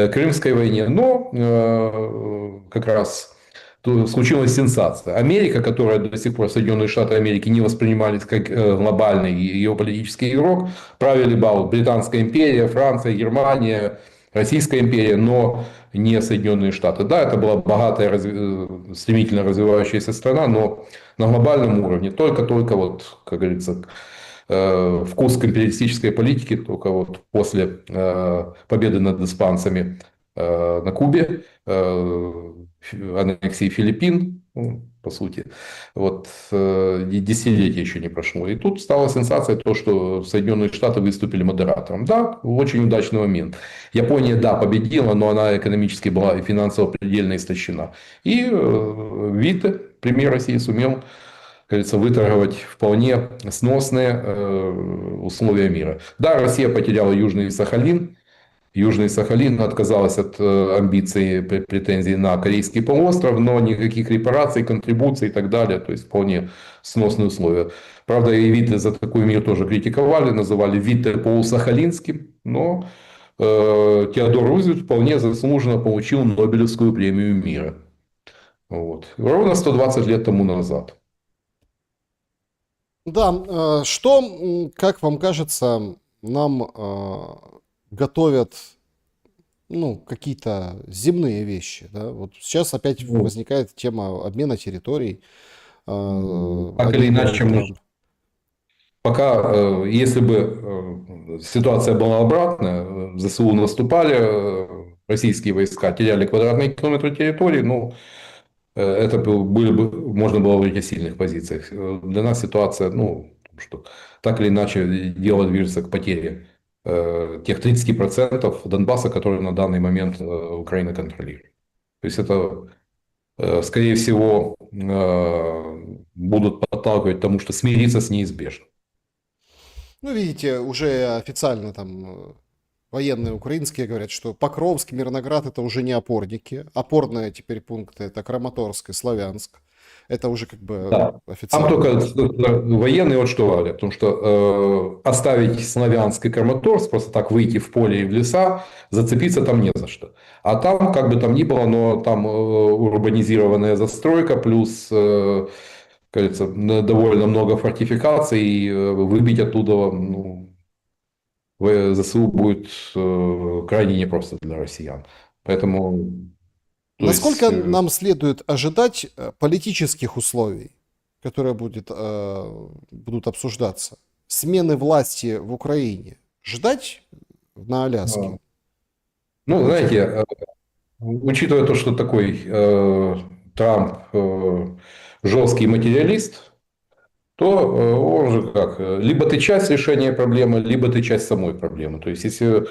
Крымской войне, но как раз случилась сенсация. Америка, которая до сих пор, Соединенные Штаты Америки, не воспринимались как глобальный геополитический игрок, правили бал Британская империя, Франция, Германия, Российская империя, но не Соединенные Штаты. Да, это была богатая, стремительно развивающаяся страна, но на глобальном уровне только-только, вот, как говорится, вкус к империалистической политике только вот после победы над испанцами на Кубе, аннексии Филиппин, ну, по сути, вот десятилетия еще не прошло. И тут стала сенсация то, что Соединенные Штаты выступили модератором. Да, очень удачный момент. Япония, да, победила, но она экономически была и финансово предельно истощена. И Витте, премьер России, сумел, кажется, выторговать вполне сносные условия мира. Да, Россия потеряла Южный Сахалин. Южный Сахалин отказалась от амбиций, претензий на Корейский полуостров, но никаких репараций, контрибуций и так далее. То есть вполне сносные условия. Правда, и Витте за такой мир тоже критиковали, называли Витте полусахалинским. Но Теодор Рузвельт вполне заслуженно получил Нобелевскую премию мира. Вот. Ровно 120 лет тому назад. Да, что, как вам кажется, нам готовят, ну, какие-то земные вещи, да? Вот сейчас опять Ну, возникает тема обмена территорий. так или Один иначе, говорит Трамп. пока, если бы ситуация была обратная, ЗСУ наступали, российские войска теряли квадратные километры территории, ну, это были бы, можно было говорить о сильных позициях. Для нас ситуация, ну, что так или иначе дело движется к потере тех 30% Донбасса, которые на данный момент Украина контролирует. То есть это, скорее всего, будут подталкивать к тому, что смириться с неизбежным. Ну, видите, уже официально там военные украинские говорят, что Покровск, Мирноград это уже не опорники. Опорные теперь пункты это Краматорск и Славянск. Это уже как бы Да. Там официально. только военные вот что говорят, потому что оставить Славянск и Краматорск, просто так выйти в поле и в леса, зацепиться там не за что. А там, как бы там ни было, но там урбанизированная застройка, плюс, кажется, довольно много фортификаций, и выбить оттуда, ну, ЗСУ будет крайне непросто для россиян. Поэтому, то есть, Насколько нам следует ожидать политических условий, которые будут обсуждаться? Смены власти в Украине. Ждать на Аляске? ну, Такой знаете, термин. учитывая то, что такой Трамп жесткий материалист, то он же как, либо ты часть решения проблемы, либо ты часть самой проблемы. То есть, если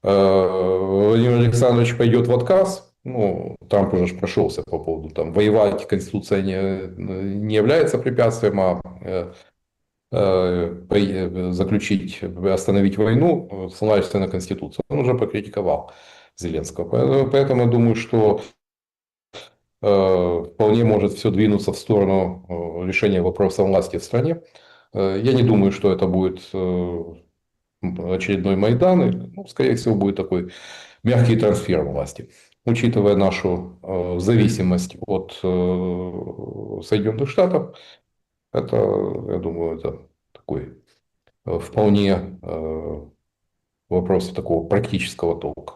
Владимир Александрович пойдет в отказ, ну, Трамп уже прошелся по поводу, там, воевать Конституция не является препятствием, а заключить, остановить войну, ссылаешься на Конституцию. Он уже покритиковал Зеленского. Поэтому я думаю, что вполне может все двинуться в сторону решения вопроса власти в стране. Я не думаю, что это будет очередной Майдан. Ну, скорее всего, будет такой мягкий трансфер власти. Учитывая нашу зависимость от Соединенных Штатов, это, я думаю, это такой вполне вопрос такого практического толка.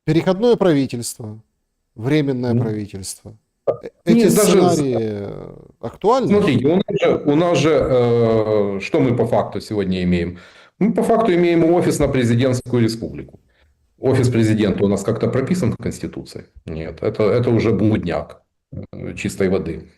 Переходное правительство, временное Ну, правительство. Эти не, даже, сценарии актуальны? смотрите, у нас же что мы по факту сегодня имеем? Мы по факту имеем офисно-президентскую республику. Офис президента у нас как-то прописан в Конституции? Нет, это уже блудняк чистой воды.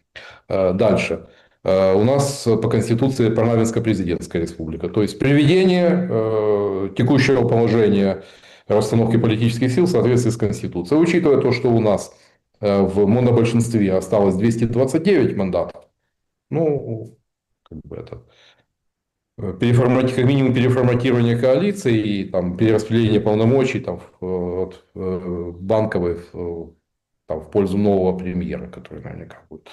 Дальше. У нас по Конституции парламентско-президентская республика. То есть приведение текущего положения расстановки политических сил в соответствии с Конституцией. Учитывая то, что у нас в монобольшинстве осталось 229 мандатов, ну, как бы это как минимум переформатирование коалиции и там, перераспределение полномочий там, от Банковой там, в пользу нового премьера, который наверняка будет.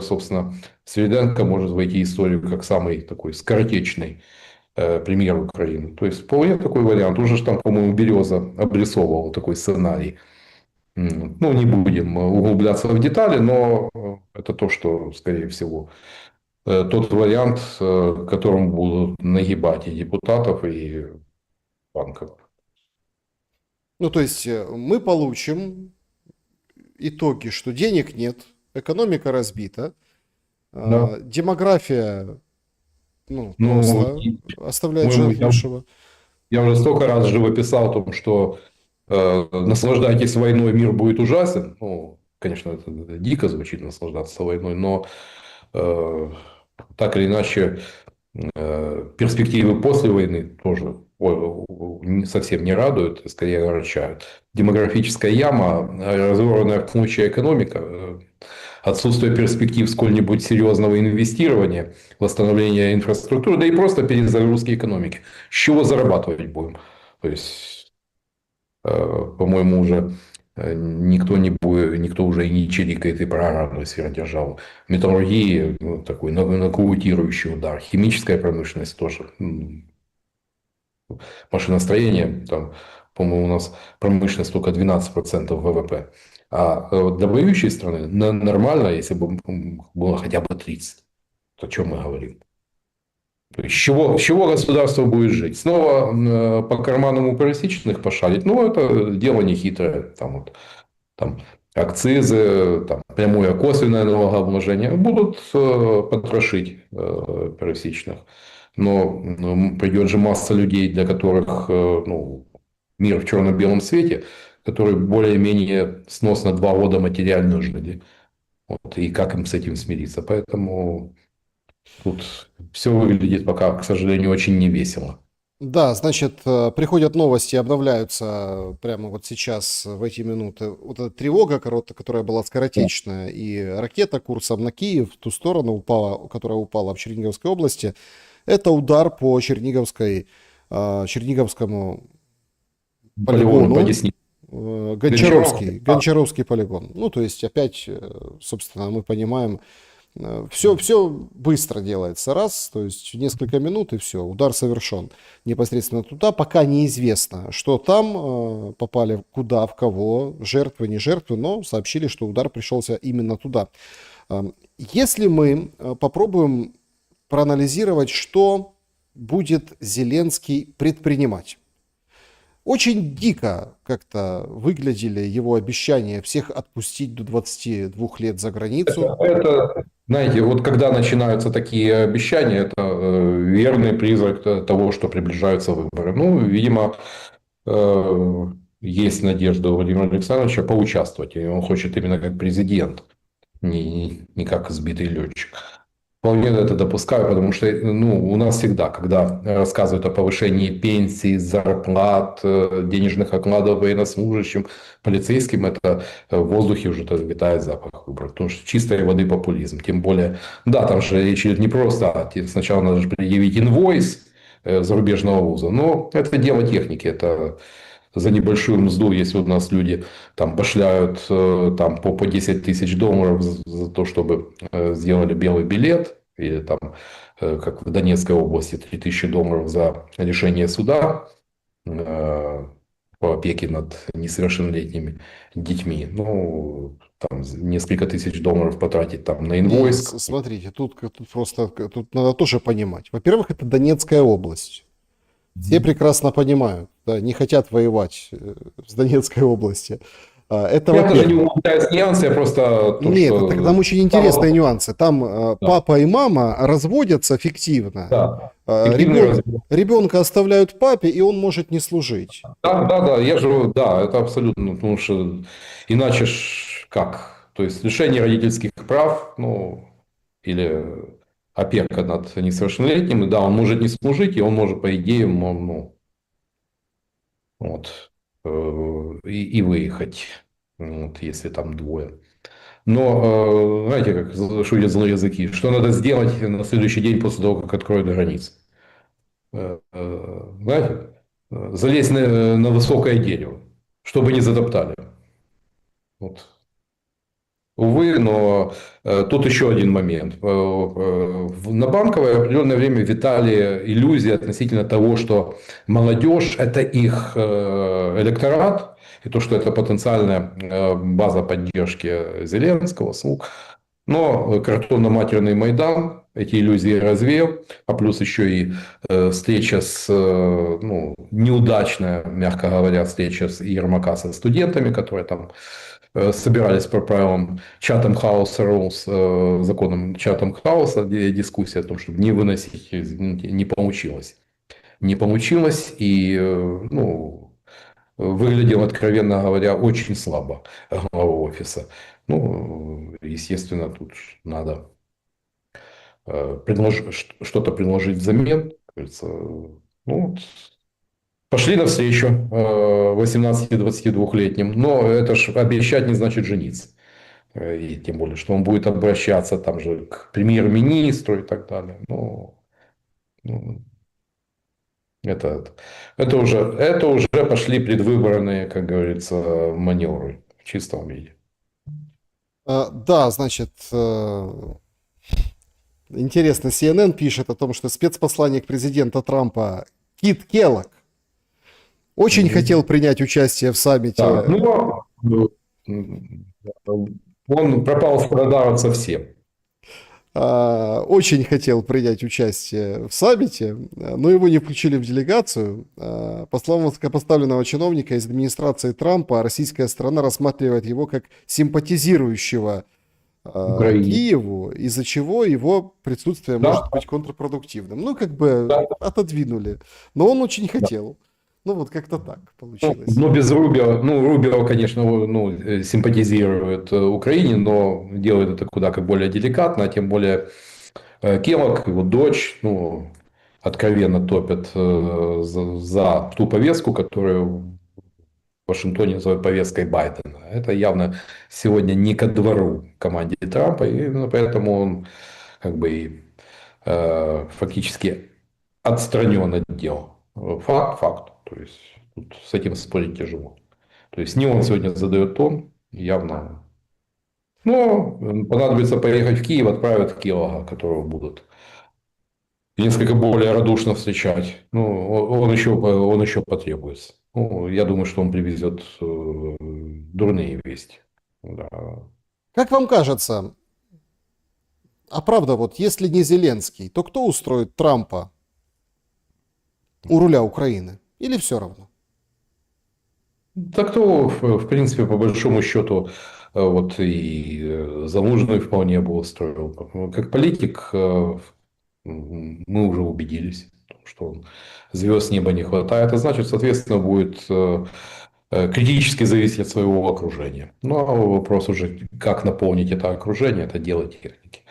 Собственно, Свириденко может войти в историю как самый такой скоротечный премьер Украины. То есть вполне такой вариант. Уже ж там, по-моему, Береза обрисовывал такой сценарий. Ну, не будем углубляться в детали, но это то, что, скорее всего, тот вариант, которым будут нагибать и депутатов, и банков. Ну, то есть мы получим итоги, что денег нет, экономика разбита, Да. демография, ну, Ну, просто оставляет по-моему, желать лучшего. я уже столько раз живописал о том, что наслаждайтесь войной, мир будет ужасен. Ну, конечно, это дико звучит наслаждаться войной, но так или иначе перспективы после войны тоже совсем не радуют, а скорее огорчают. Демографическая яма, разорванная в клочья экономика, отсутствие перспектив сколь-нибудь серьезного инвестирования, восстановления инфраструктуры, да и просто перезагрузки экономики. С чего зарабатывать будем? То есть, по-моему, уже никто уже и не чирикает и про аграрную сферу державы. Металлургия, ну, такой нокаутирующий удар. Химическая промышленность тоже. Машиностроение, там, по-моему, у нас промышленность только 12% ВВП. А для воюющей страны нормально, если бы было хотя бы 30%. То о чем мы говорим? То есть, с чего государство будет жить? Снова по карманам у пересечных пошарить? Ну, это дело нехитрое. Там акцизы, там, прямое косвенное налогообложение будут потрошить пересечных. Но придет же масса людей, для которых ну, мир в черно-белом свете, которые более-менее сносно 2 года материально жили. Вот, и как им с этим смириться? Поэтому тут все выглядит пока, к сожалению, очень невесело. Да, значит, приходят новости, обновляются прямо вот сейчас, в эти минуты. Вот эта тревога, которая была скоротечная, и ракета курсом на Киев, в ту сторону упала, которая упала в Черниговской области, это удар по Черниговскому Полигону по полигону, Десне. Гончаровский, Гончаров. Гончаровский полигон. Ну, то есть опять, собственно, мы понимаем, все быстро делается, раз, то есть несколько минут и все, удар совершен непосредственно туда, пока неизвестно, что там, попали куда, в кого, жертвы, не жертвы, но сообщили, что удар пришелся именно туда. Если мы попробуем проанализировать, что будет Зеленский предпринимать. Очень дико как-то выглядели его обещания всех отпустить до 22 лет за границу. Знаете, вот когда начинаются такие обещания, это верный признак того, что приближаются выборы. Ну, видимо, есть надежда у Владимира Александровича поучаствовать. И он хочет именно как президент, не как сбитый летчик. Вполне это допускаю, потому что ну, у нас всегда, когда рассказывают о повышении пенсий, зарплат, денежных окладов военнослужащим, полицейским, это в воздухе уже витает запах выборов. Потому что чистой воды популизм. Тем более, да, там же речь идет не просто, сначала надо же предъявить инвойс зарубежного вуза, но это дело техники, это за небольшую мзду, если у нас люди там башляют там, по 10 тысяч долларов за то, чтобы сделали белый билет, или там, как в Донецкой области, 3000 долларов за решение суда по опеке над несовершеннолетними детьми. Ну, там несколько тысяч долларов потратить там на Не, инвойс. смотрите, тут просто тут надо тоже понимать. Во-первых, это Донецкая область. Все прекрасно понимают, да, не хотят воевать с Донецкой области. Это Я даже не во-первых. углубляюсь в нюансы, я просто то, Нет, что... там очень интересные нюансы. Там Да, папа и мама разводятся фиктивно. да. Фиктивный развод. Ребенка оставляют папе, и он может не служить. Да, я же, да, это абсолютно, потому что иначе ж как? То есть лишение родительских прав, ну, или опека над несовершеннолетним. И да, он может не служить, и он может, по идее, ну, вот, и выехать, вот, если там двое. Но, знаете, как шутят злые языки, что надо сделать на следующий день после того, как откроют границы? Знаете, залезть на высокое дерево, чтобы не затоптали. Вот. Увы, но тут еще один момент. На Банковой определенное время витали иллюзии относительно того, что молодежь – это их электорат, и то, что это потенциальная база поддержки Зеленского, слуг. Но картонно-матерный Майдан эти иллюзии развеял, а плюс еще и встреча ну, неудачная, мягко говоря, встреча с Ермака со студентами, которые там собирались по правилам Chatham House Rules, законам Chatham House, где дискуссия о том, чтобы не выносить, не получилось. Не получилось, и ну, выглядел, откровенно говоря, очень слабо глава офиса. Ну, естественно, тут надо что-то предложить взамен. Кажется, ну, вот. Пошли навстречу 18-22-летним. Но это ж обещать не значит жениться. И тем более, что он будет обращаться там же к премьер-министру и так далее. Ну, это, это уже пошли предвыборные, как говорится, маневры в чистом виде. Да, значит, интересно, CNN пишет о том, что спецпосланник президента Трампа Кит Келлог очень хотел принять участие в Так, саммите. ну, он пропал с радара совсем. Очень хотел принять участие в саммите, но его не включили в делегацию. По словам высокопоставленного чиновника из администрации Трампа, российская сторона рассматривает его как симпатизирующего Украине. Киеву, из-за чего его присутствие Да, может быть контрпродуктивным. Ну, как бы да, отодвинули. Но он очень да. хотел. Ну, вот как-то так Ну, получилось. ну, без Рубио, ну, Рубио, конечно, ну, симпатизирует Украине, но делает это куда как более деликатно, а тем более Келлог, его дочь, ну, откровенно топят за ту повестку, которую в Вашингтоне называют повесткой Байдена. Это явно сегодня не ко двору команде Трампа, и ну, поэтому он как бы и фактически отстранен от дел. Факт, факт. То есть тут с этим спорить тяжело. То есть не он сегодня задает тон, явно. Но понадобится поехать в Киев, отправят Келлога, которого будут несколько более радушно встречать. Ну, он еще потребуется. Ну, я думаю, что он привезет дурные вести. Да. Как вам кажется, а правда, вот если не Зеленский, то кто устроит Трампа у руля Украины? Или все равно? Так то, в принципе, по большому счету, вот и Залужный вполне бы устроил. Как политик мы уже убедились, в том, что звезд неба не хватает, а значит, соответственно, будет критически зависеть от своего окружения. Ну, а вопрос уже, как наполнить это окружение, это дело техники.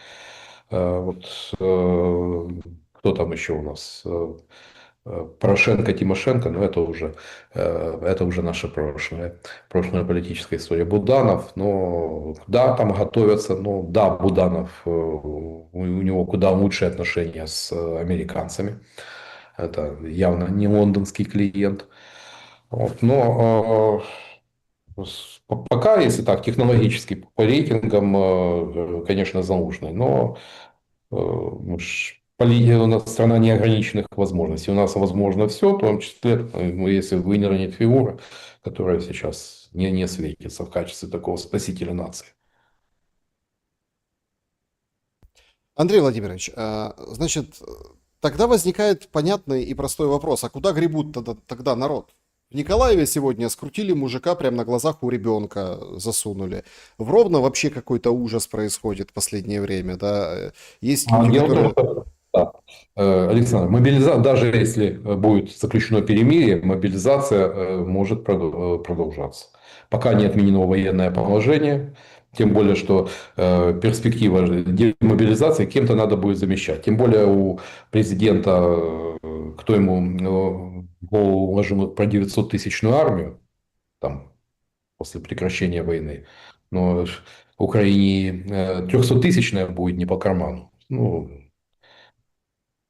Вот кто там еще у нас? Порошенко, Тимошенко, но это уже наше прошлая политическая история. Буданов, ну, да, там готовятся, но да, Буданов, у него куда лучшие отношения с американцами. Это явно не лондонский клиент. Вот, но пока, если так, технологически по рейтингам, конечно, Залужный, но у нас страна неограниченных возможностей. У нас возможно все, в том числе, если вынырнет фигура, которая сейчас не светится в качестве такого спасителя нации. Андрей Владимирович, значит, тогда возникает понятный и простой вопрос, а куда гребут тогда народ? В Николаеве сегодня скрутили мужика прямо на глазах у ребенка, засунули. В Ровно вообще какой-то ужас происходит в последнее время, да. Есть люди, Дело в том, которые... что да, Александр, даже если будет заключено перемирие, мобилизация может продолжаться. Пока не отменено военное положение, Тем более, что перспектива демобилизации кем-то надо будет замещать. Тем более у президента, кто ему в голову уложил про 900-тысячную армию, там, после прекращения войны. Но Украине 300-тысячная будет не по карману. Ну,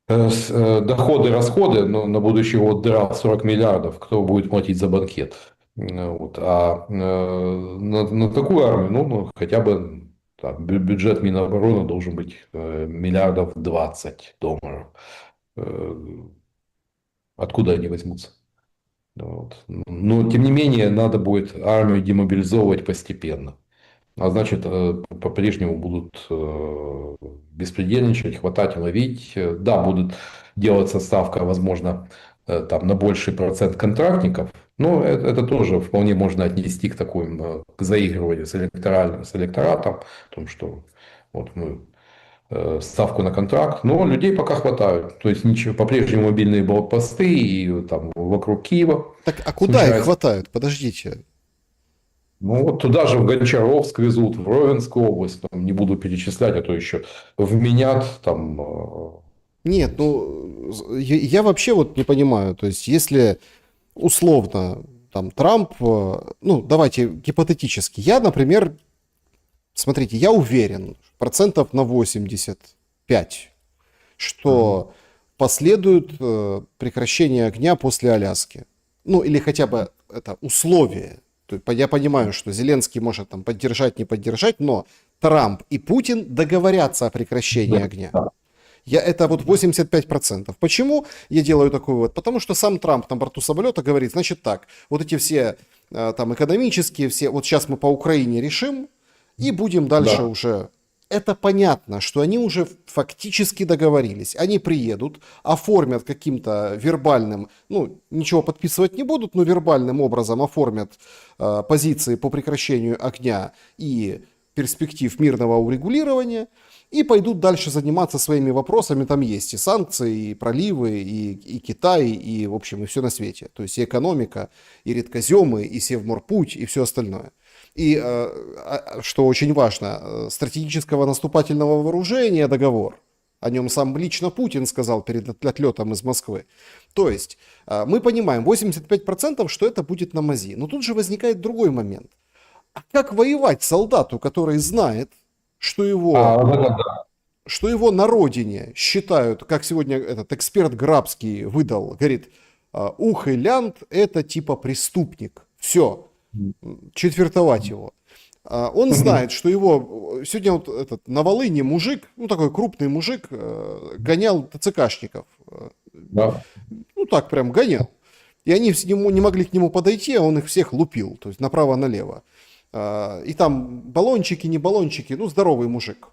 доходы, расходы, но на будущий год дыра в 40 миллиардов, кто будет платить за банкет? Вот. А на такую армию, ну, хотя бы так, бюджет Минобороны должен быть миллиардов 20 долларов. Э, Откуда они возьмутся? Вот. Но, тем не менее, надо будет армию демобилизовывать постепенно. А значит, по-прежнему будут беспредельничать, хватать, ловить. Да, будут делаться ставка, возможно, там, на больший процент контрактников, но это тоже вполне можно отнести к такому к заигрыванию с электоратом, о том, что вот мы ставку на контракт, но людей пока хватает. То есть ничего, по-прежнему мобильные блокпосты и там вокруг Киева Так, а куда их случается. хватают? Подождите. Ну, вот туда же в Гончаровск везут, в Ровенскую область, там, не буду перечислять, а то еще вменят там. Нет, ну, я вообще вот не понимаю, то есть если условно там Трамп, ну, давайте гипотетически, я, например, смотрите, я уверен, процентов на 85, что последует прекращение огня после Аляски. Ну, или хотя бы это условие. То есть я понимаю, что Зеленский может там поддержать, не поддержать, но Трамп и Путин договорятся о прекращении Да, огня. да, Это вот 85%. Почему я делаю такой вывод? Потому что сам Трамп на борту самолета говорит, значит так, вот эти все там экономические, все, вот сейчас мы по Украине решим, и будем дальше да. уже. Это понятно, что они уже фактически договорились. Они приедут, оформят каким-то вербальным, ну, ничего подписывать не будут, но вербальным образом оформят позиции по прекращению огня и перспектив мирного урегулирования, и пойдут дальше заниматься своими вопросами. Там есть и санкции, и проливы, и Китай, и, в общем, и все на свете. То есть и экономика, и редкоземы, и Севморпуть, и все остальное. И, что очень важно, стратегического наступательного вооружения договор. О нем сам лично Путин сказал перед отлетом из Москвы. То есть мы понимаем 85%, что это будет на мази. Но тут же возникает другой момент. А как воевать солдату, который знает, что его, Вот это да. что его на родине считают, как сегодня этот эксперт Грабский выдал, говорит, Ухылянд это типа преступник. Все, четвертовать его. Он знает, что его сегодня вот этот на Волыне мужик, ну такой крупный мужик, гонял ТЦКшников. Да. Ну так прям гонял. И они не могли к нему подойти, а он их всех лупил, то есть направо-налево. И там баллончики, не баллончики, ну здоровый мужик.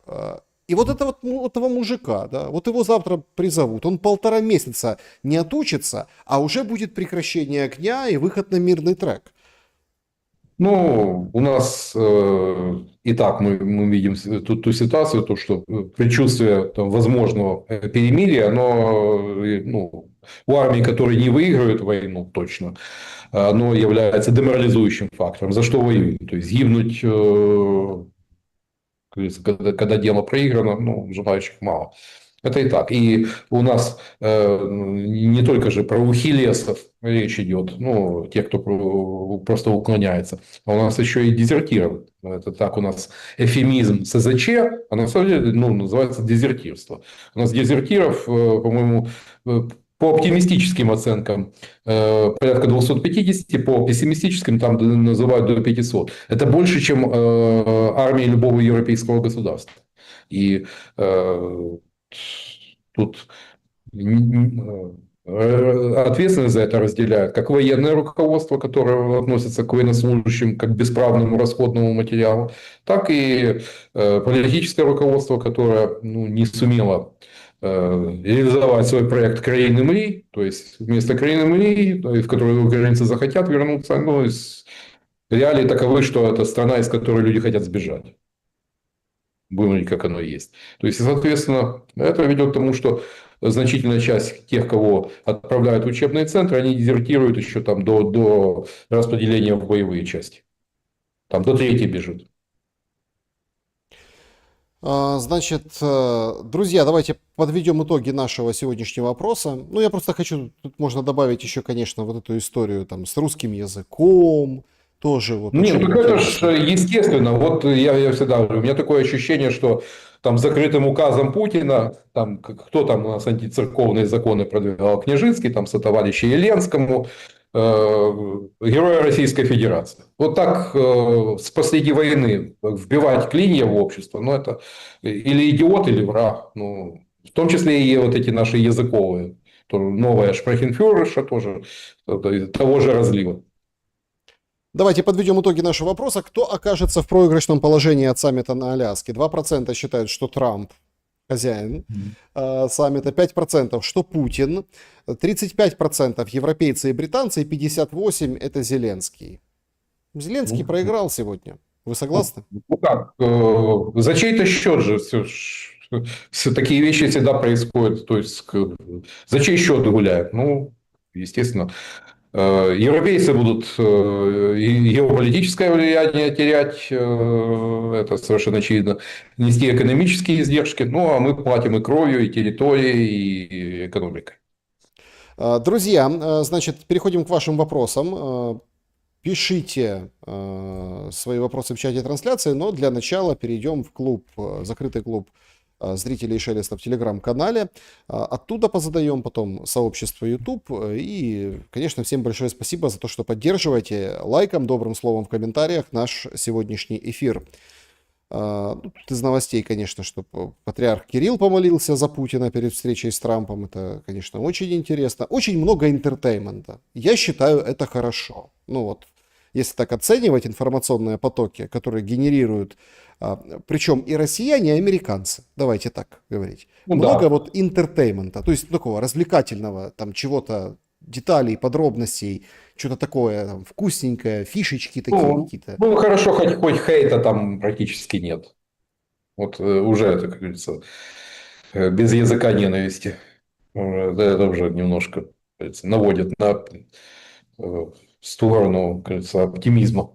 И вот это вот этого мужика, да, вот его завтра призовут, он 1,5 месяца не отучится, а уже будет прекращение огня и выход на мирный трек. Ну, у нас и так мы видим ту ситуацию, то, что предчувствие там, возможного перемирия, оно ну, у армии, которые не выигрывают войну точно, оно является деморализующим фактором. За что воюют? То есть гибнуть, когда дело проиграно, ну, желающих мало. Это и так. И у нас не только же про ухилесов речь идет, ну, те, кто просто уклоняется, а у нас еще и дезертиры. Это так у нас эвфемизм СЗЧ, а на самом деле ну, называется дезертирство. У нас дезертиров, по-моему, по оптимистическим оценкам порядка 250, по пессимистическим там называют до 500. Это больше, чем армия любого европейского государства. И тут ответственность за это разделяют как военное руководство, которое относится к военнослужащим как к бесправному расходному материалу, так и политическое руководство, которое ну, не сумело реализовать свой проект «Краины мрій», то есть вместо «Краины мрій», в которую украинцы захотят вернуться, ну, реалии таковы, что это страна, из которой люди хотят сбежать. Будем говорить, как оно есть. То есть, соответственно, это ведет к тому, что значительная часть тех, кого отправляют в учебные центры, они дезертируют еще там до распределения в боевые части. Там до трети бежит. Значит, друзья, давайте подведем итоги нашего сегодняшнего опроса. Ну, я просто хочу, тут можно добавить еще, конечно, вот эту историю там с русским языком, тоже вот Нет, очень так это ж интересно. естественно. Вот я всегда говорю, у меня такое ощущение, что там закрытым указом Путина, там, кто там у нас антицерковные законы продвигал, Княжицкий, там, сотоварищи Еленскому, героя Российской Федерации. Вот так посреди войны вбивать клинья в общество, ну, это или идиот, или враг. Ну, в том числе и вот эти наши языковые. Новая шпрехенфюрерша тоже того же разлива. Давайте подведем итоги нашего вопроса. Кто окажется в проигрышном положении от саммита на Аляске? 2% считают, что Трамп хозяин саммита, 5%, что Путин, 35% европейцы и британцы, и 58% это Зеленский. Зеленский Ну, проиграл сегодня. Вы согласны? ну как, за чей-то счет же все такие вещи всегда происходят. То есть, за чей счет гуляют? Ну, естественно, европейцы будут и геополитическое влияние терять, это совершенно очевидно, нести экономические издержки, ну, а мы платим и кровью, и территорией, и экономикой. Друзья, значит, переходим к вашим вопросам. Пишите свои вопросы в чате трансляции, но для начала перейдем в клуб, закрытый клуб зрителей Шелеста в Телеграм-канале. Оттуда позадаем, потом сообщество YouTube. И, конечно, всем большое спасибо за то, что поддерживаете лайком, добрым словом в комментариях наш сегодняшний эфир. Тут из новостей, конечно, что патриарх Кирилл помолился за Путина перед встречей с Трампом. Это, конечно, очень интересно. Очень много интертеймента. Я считаю, это хорошо. Ну вот, если так оценивать информационные потоки, которые генерируют, причем и россияне, и американцы, давайте так говорить. Ну Много да. вот интертеймента, то есть такого развлекательного, там чего-то, деталей, подробностей, что-то такое там, вкусненькое, фишечки такие Ну, какие-то. ну хорошо, хоть хейта там практически нет. Вот уже это, как говорится, без языка ненависти. Это уже немножко, как говорится, наводит на сторону, как говорится, оптимизма.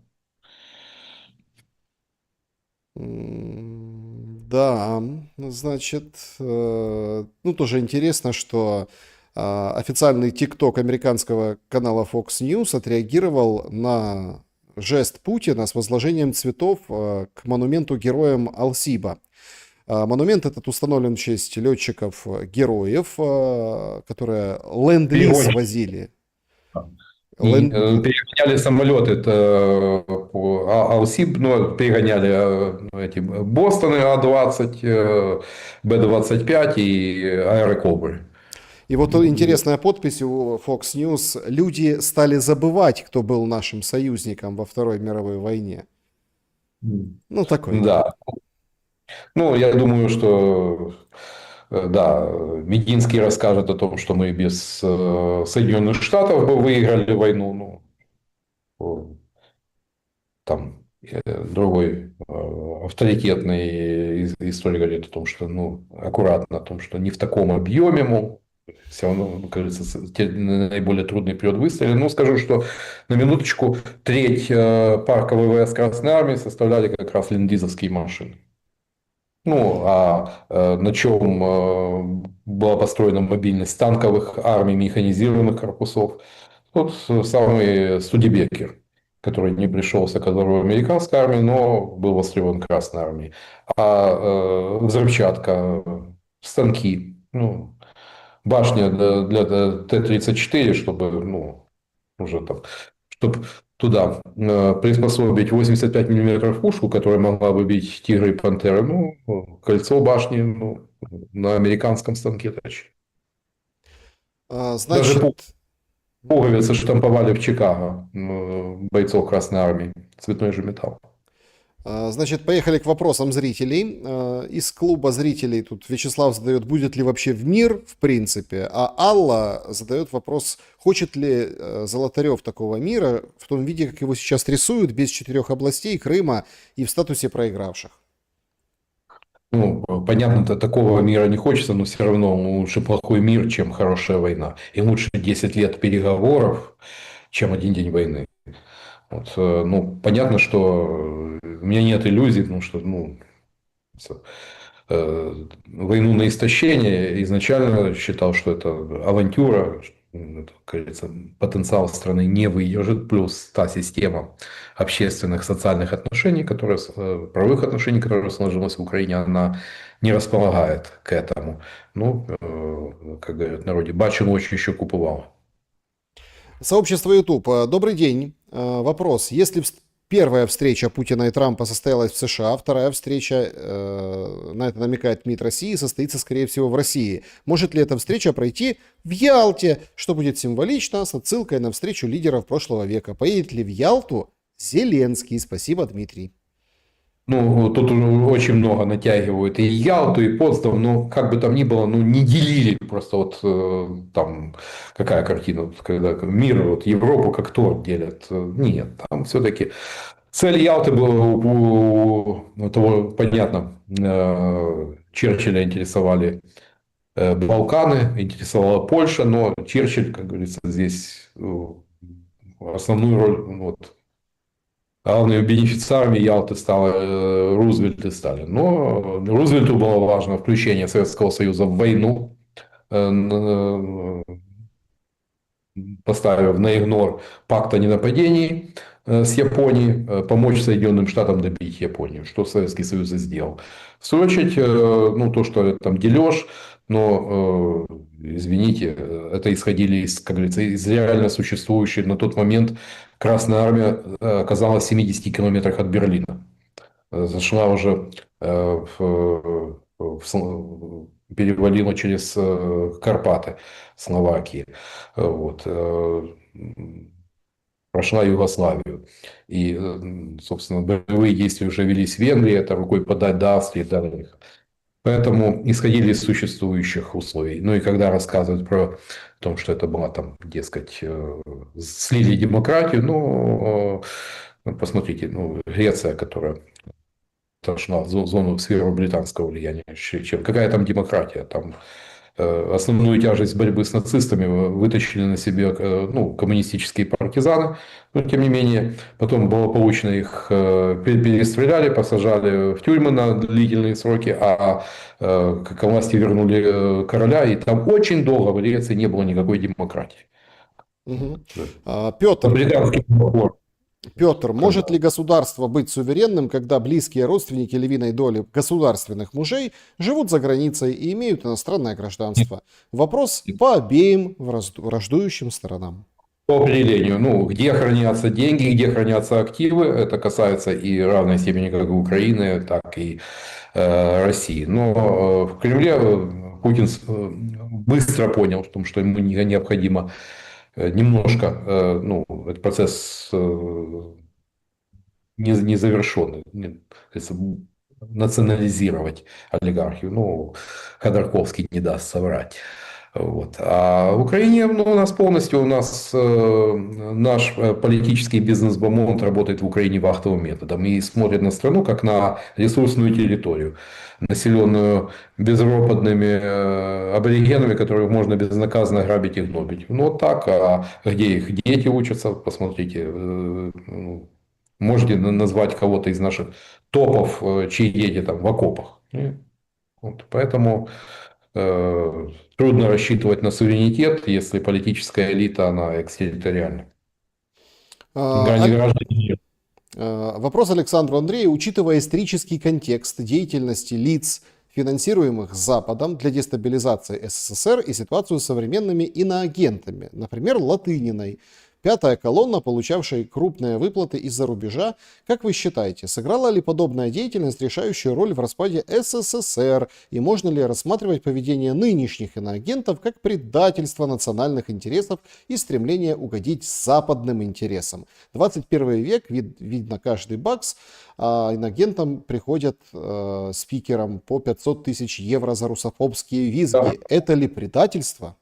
Да, значит, ну тоже интересно, что официальный ТикТок американского канала Fox News отреагировал на жест Путина с возложением цветов к монументу героям Алсиба. Монумент этот установлен в честь летчиков-героев, которые ленд-лиз Перегоняли, возили. перегоняли самолеты, это Алсиб, ну, перегоняли эти Бостоны А-20, Б-25 и Аэрокобры. И вот интересная подпись у Fox News. Люди стали забывать, кто был нашим союзником во Второй мировой войне. Ну, такой. Да. Ну, я думаю, что да, Мединский расскажет о том, что мы без Соединенных Штатов бы выиграли войну. Ну, там другой авторитетный историк говорит о том, что, ну, аккуратно, о том, что не в таком объеме, мол, все равно, ну, кажется, наиболее трудный период выстрелили. Ну, скажу, что на минуточку треть парка ВВС Красной Армии составляли как раз ленд-лизовские машины. Ну, а на чем была построена мобильность танковых армий, механизированных корпусов? Тот самый Студебекер, который не пришелся к двору американской армии, но был востребован Красной армией. А взрывчатка, станки, ну, башня для Т-34, чтобы, ну, уже там, чтобы туда приспособить 85 миллиметров пушку, которая могла бы бить тигры и пантеры, ну, кольцо башни, ну, на американском станке точно. Даже Значит, пуговицы штамповали в Чикаго бойцов Красной Армии. Цветной же металл. значит, поехали к вопросам зрителей. Из клуба зрителей тут Вячеслав задает, будет ли вообще в мир, в принципе, а Алла задает вопрос, хочет ли Золотарев такого мира в том виде, как его сейчас рисуют, без 4 областей, Крыма и в статусе проигравших. Ну, понятно, такого мира не хочется, но все равно лучше плохой мир, чем хорошая война. И лучше 10 лет переговоров, чем один день войны. Вот, ну, понятно, что у меня нет иллюзий, потому что, ну, войну на истощение, изначально считал, что это авантюра, это, как говорится, потенциал страны не выдержит, плюс та система общественных, социальных отношений, правовых отношений, которая сложилась в Украине, она не располагает к этому. Ну, как говорят в народе, бачу ночью еще купувал. Сообщество YouTube. Добрый день. Вопрос. Если первая встреча Путина и Трампа состоялась в США, вторая встреча, на это намекает МИД России, состоится, скорее всего, в России. Может ли эта встреча пройти в Ялте, что будет символично, с отсылкой на встречу лидеров прошлого века? Поедет ли в Ялту Зеленский? Спасибо, Дмитрий. Ну, тут уже очень много натягивают и Ялту, и Потсдам, но как бы там ни было, ну, не делили просто вот там какая картина, вот, когда мир, вот Европу как торт делят. Нет, там все-таки цель Ялты была у того, понятно, Черчилля интересовали Балканы, интересовала Польша, но Черчилль, как говорится, здесь основную роль, ну, вот, главными бенефициарами Ялты стали Рузвельт и Сталин. Но Рузвельту было важно включение Советского Союза в войну, поставив на игнор пакт о ненападении с Японией, помочь Соединенным Штатам добить Японию, что Советский Союз и сделал. В свою очередь, ну, то, что там дележ, но, извините, это исходили из, как говорится, из реально существующей на тот момент Красная Армия оказалась в 70 километрах от Берлина. Зашла уже перевалила через Карпаты Словакии. Вот. Прошла Югославию. И, собственно, боевые действия уже велись в Венгрии, это рукой подать до Австрии, до них. Поэтому исходили из существующих условий. Ну и когда рассказывают про то, что это была там, дескать, слили демократию, ну, посмотрите, ну, Греция, которая отошла в зону, в сферу британского влияния, чем какая там демократия, там основную тяжесть борьбы с нацистами вытащили на себе ну, коммунистические партизаны, но тем не менее потом благополучно их перестреляли, посажали в тюрьмы на длительные сроки, а к власти вернули короля, и там очень долго в Греции не было никакой демократии. Угу. Петр. Британский Петр, может ли государство быть суверенным, когда близкие родственники львиной доли государственных мужей живут за границей и имеют иностранное гражданство? Вопрос по обеим враждующим сторонам. По определению, ну, где хранятся деньги, где хранятся активы, это касается и равной степени как Украины, так и России. Но в Кремле Путин быстро понял, что ему необходимо немножко, ну, этот процесс незавершенный, национализировать олигархию. Ну, Ходорковский не даст соврать. Вот. А в Украине, ну, у нас наш политический бизнес-бомонд работает в Украине вахтовым методом и смотрит на страну как на ресурсную территорию, населенную безропотными аборигенами, которых можно безнаказанно грабить и гнобить. Ну, вот так. А где их дети учатся, посмотрите. Можете назвать кого-то из наших топов, чьи дети там в окопах. Вот. Поэтому трудно рассчитывать на суверенитет, если политическая элита, она экстерриториальна. Вопрос Александру Андрею. Учитывая исторический контекст деятельности лиц, финансируемых Западом для дестабилизации СССР и ситуацию с современными иноагентами, например, Латыниной, пятая колонна, получавшая крупные выплаты из-за рубежа. Как вы считаете, сыграла ли подобная деятельность решающую роль в распаде СССР? И можно ли рассматривать поведение нынешних иноагентов как предательство национальных интересов и стремление угодить западным интересам? 21 век, видно каждый бакс, а иноагентам приходят спикерам по 500 тысяч евро за русофобские визги. Да. Это ли предательство?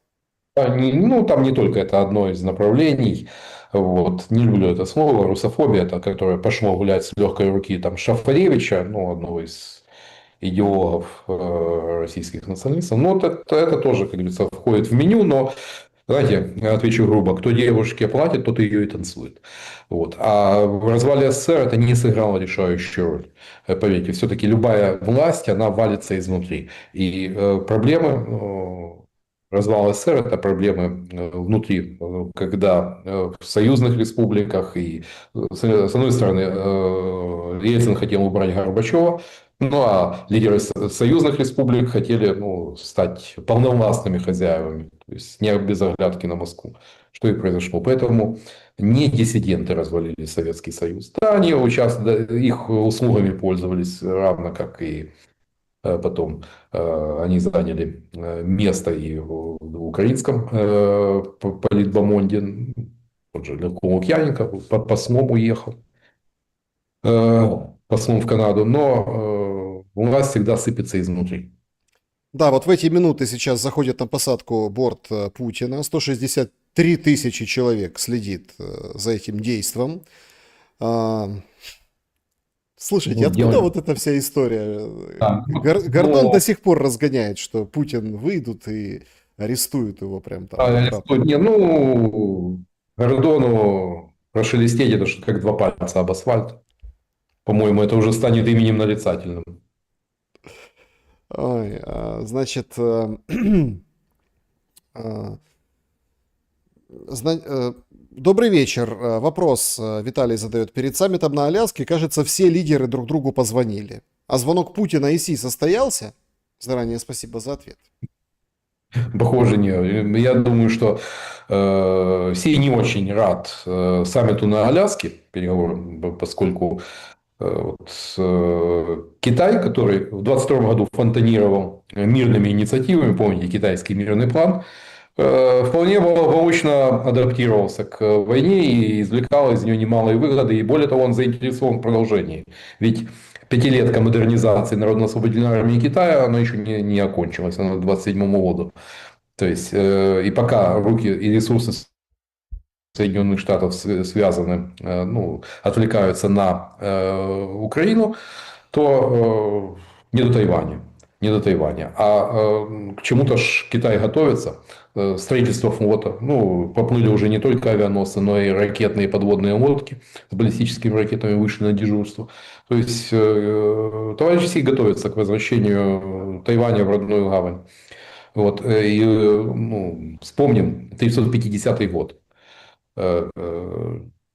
Ну, там не только это одно из направлений. Вот. Не люблю это слово. Русофобия, это которое пошло гулять с легкой руки там, Шафаревича, ну, одного из идеологов российских националистов. Но это тоже, как говорится, входит в меню, но Знаете, я отвечу грубо, кто девушке платит, тот ее и танцует. Вот. А в развале СССР это не сыграло решающую роль. Поверьте, все-таки любая власть, она валится изнутри. И проблемы развала СССР – это проблемы внутри, когда в союзных республиках и, с одной стороны, Ельцин хотел убрать Горбачева, ну а лидеры союзных республик хотели, ну, стать полновластными хозяевами, то есть не без оглядки на Москву, что и произошло. Поэтому не диссиденты развалили Советский Союз. Да, они их услугами пользовались, равно как и потом они заняли место и в украинском политбомонде. Тот же Левко Лукьяненко под послом уехал, послом в Канаду. Но власть всегда сыпется изнутри. Да, вот в эти минуты сейчас заходит на посадку борт Путина. 163 тысячи человек следит за этим действом. А, Слушайте, Ну, откуда делать. вот эта вся история? Да. Гордон до Но сих пор разгоняет, что Путин выйдут и арестуют его прям там на трапе. Не, ну, Гордону прошелестеть это что как два пальца об асфальт. По-моему, это уже станет именем нарицательным. Ой, значит, а, добрый вечер. Вопрос Виталий задает. Перед саммитом на Аляске, кажется, все лидеры друг другу позвонили. А звонок Путина и Си состоялся? Заранее спасибо за ответ. Похоже, не. Я думаю, что Си не очень рад саммиту на Аляске, переговорам, поскольку Китай, который в 2022 году фонтанировал мирными инициативами, помните, китайский мирный план, вполне благополучно адаптировался к войне и извлекал из нее немалые выгоды. И более того, он заинтересован в продолжении. Ведь пятилетка модернизации Народно-освободительной армии Китая, она еще не окончилась, она к 27 году. То есть, и пока руки и ресурсы Соединенных Штатов связаны, ну, отвлекаются на Украину, то не до Тайваня. Не до Тайваня. А к чему-то ж Китай готовится. Строительство флота. Ну, поплыли уже не только авианосцы, но и ракетные и подводные лодки с баллистическими ракетами вышли на дежурство. То есть, товарищи Си готовятся к возвращению Тайваня в родную гавань. Вот. И, ну, вспомним 1950 год.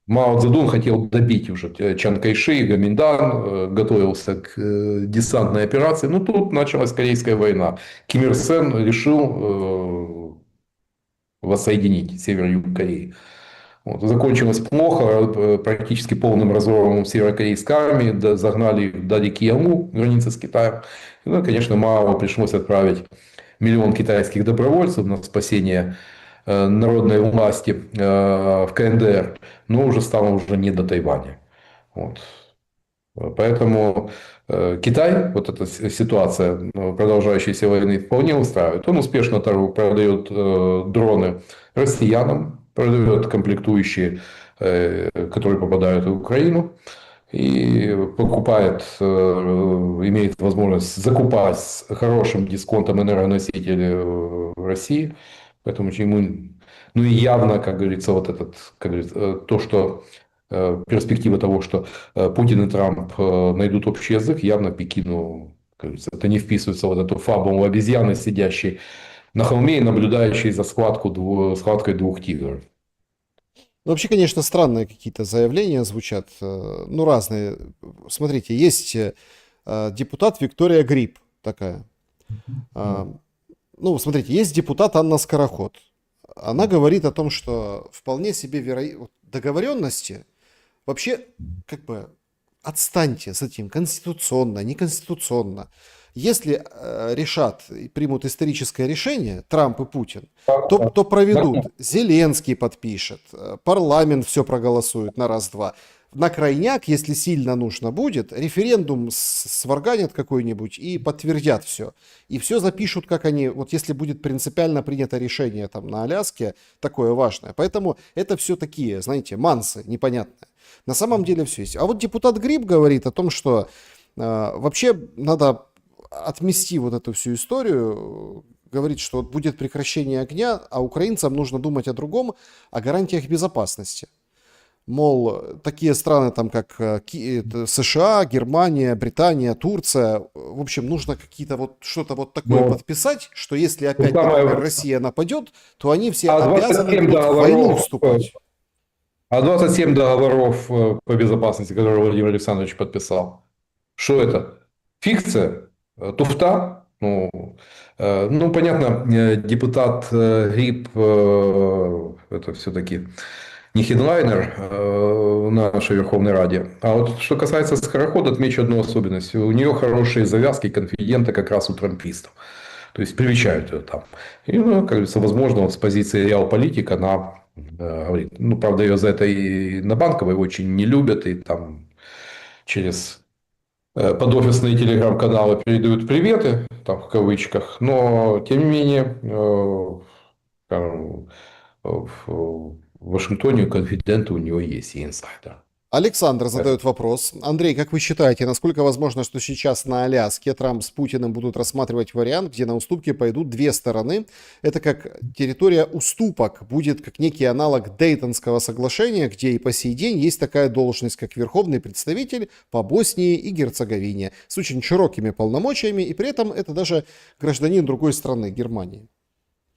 Мао Цзэдун хотел добить уже Чан Кайши и Гоминдан, готовился к десантной операции. Но тут началась Корейская война. Ким Ир Сен решил воссоединить Север и Юг Кореи. Вот. Закончилось плохо, практически полным разгромом северокорейской армии, загнали их до реки Яму, границы с Китаем. И, ну, конечно, Мао пришлось отправить миллион китайских добровольцев на спасение народной власти в КНДР, но уже стало уже не до Тайваня. Вот. Поэтому Китай, вот эта ситуация продолжающейся войны вполне устраивает. Он успешно продает дроны россиянам, продает комплектующие, которые попадают в Украину. И покупает, имеет возможность закупать с хорошим дисконтом энергоносители в России. Поэтому ему, ну и явно, как говорится, вот этот, как говорится, то, что перспектива того, что Путин и Трамп найдут общий язык, явно Пекину, как говорится, это не вписывается в вот эту фабулу обезьяны, сидящей на холме и наблюдающей за схваткой двух тигров. Ну, вообще, конечно, странные какие-то заявления звучат. Ну, разные. Смотрите, есть депутат Виктория Гриб такая. Ну, смотрите, есть депутат Анна Скороход. Она говорит о том, что вполне себе договоренности вообще как бы отстаньте с этим конституционно, неконституционно. Если решат и примут историческое решение, Трамп и Путин, то проведут. Зеленский подпишет, парламент все проголосует на раз-два. На крайняк, если сильно нужно будет, референдум сварганят какой-нибудь и подтвердят все. И все запишут, как они, вот если будет принципиально принято решение там на Аляске, такое важное. Поэтому это все такие, знаете, мансы непонятные. На самом деле все есть. А вот депутат Гриб говорит о том, что вообще надо отмести вот эту всю историю, говорит, что вот будет прекращение огня, а украинцам нужно думать о другом, о гарантиях безопасности. Мол, такие страны, там, как США, Германия, Британия, Турция, в общем, нужно какие-то вот что-то вот такое Но подписать, что если ну, опять, например, самое, Россия нападет, то они все а обязаны 27 будут в войну договоров, вступать. а 27 договоров по безопасности, которые Владимир Александрович подписал, что это? Фикция? Туфта? Ну, понятно, депутат Гриб, это все-таки не хедлайнер в нашей Верховной Раде. А вот что касается скорохода, отмечу одну особенность. У нее хорошие завязки конфидента как раз у трампистов. То есть привечают ее там. И, ну, как говорится, возможно, вот с позиции реалполитика она говорит. Ну, правда, ее за это и на Банковой очень не любят, и там через подофисные телеграм-каналы передают приветы, там в кавычках, но тем не менее скажем, в Вашингтоне конфиденты у него есть и инсайдер. Александр задает вопрос. Андрей, как вы считаете, насколько возможно, что сейчас на Аляске Трамп с Путиным будут рассматривать вариант, где на уступки пойдут две стороны? Это как территория уступок, будет как некий аналог Дейтонского соглашения, где и по сей день есть такая должность, как верховный представитель по Боснии и Герцеговине, с очень широкими полномочиями, и при этом это даже гражданин другой страны, Германии.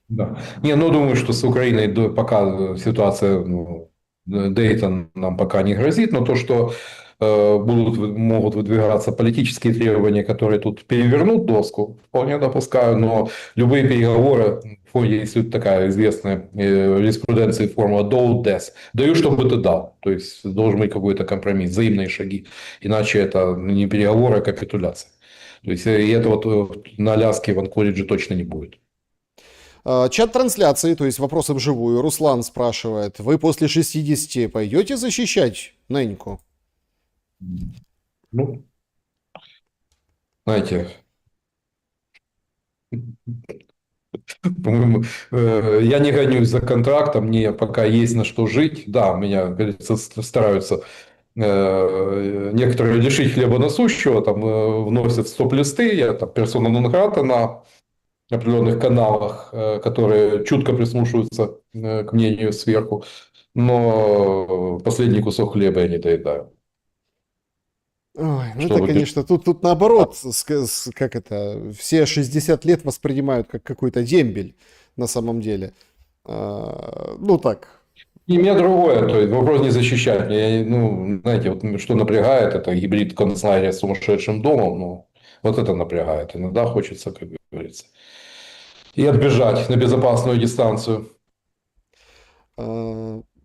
Да. Не, ну думаю, что с Украиной пока ситуация, ну, Дейтон нам пока не грозит, но то, что могут выдвигаться политические требования, которые тут перевернут доску, вполне допускаю, но любые переговоры, в ходе, если такая известная юриспруденция формула do des, даю, чтобы ты дал, то есть должен быть какой-то компромисс, взаимные шаги, иначе это не переговоры, а капитуляция. То есть и это вот на Аляске в Анкоридже точно не будет. Чат трансляции, то есть вопросы вживую. Руслан спрашивает, вы после 60 пойдете защищать Неньку? Ну, знаете, по-моему, я не гонюсь за контрактом, мне пока есть на что жить. Да, меня, как говорится, стараются некоторые лишить хлеба насущего, там вносят стоп-листы, я там персона нон грата на определенных каналах, которые чутко прислушиваются к мнению сверху, но последний кусок хлеба я не доедаю. Ой, ну это, Чтобы конечно, тут наоборот, как это, все 60 лет воспринимают как какой-то дембель на самом деле. Ну так. и меня другое, то есть вопрос не защищать. Ну, знаете, вот что напрягает, это гибрид концлагеря с сумасшедшим домом. Ну, вот это напрягает. Иногда хочется, как говорится, и отбежать на безопасную дистанцию.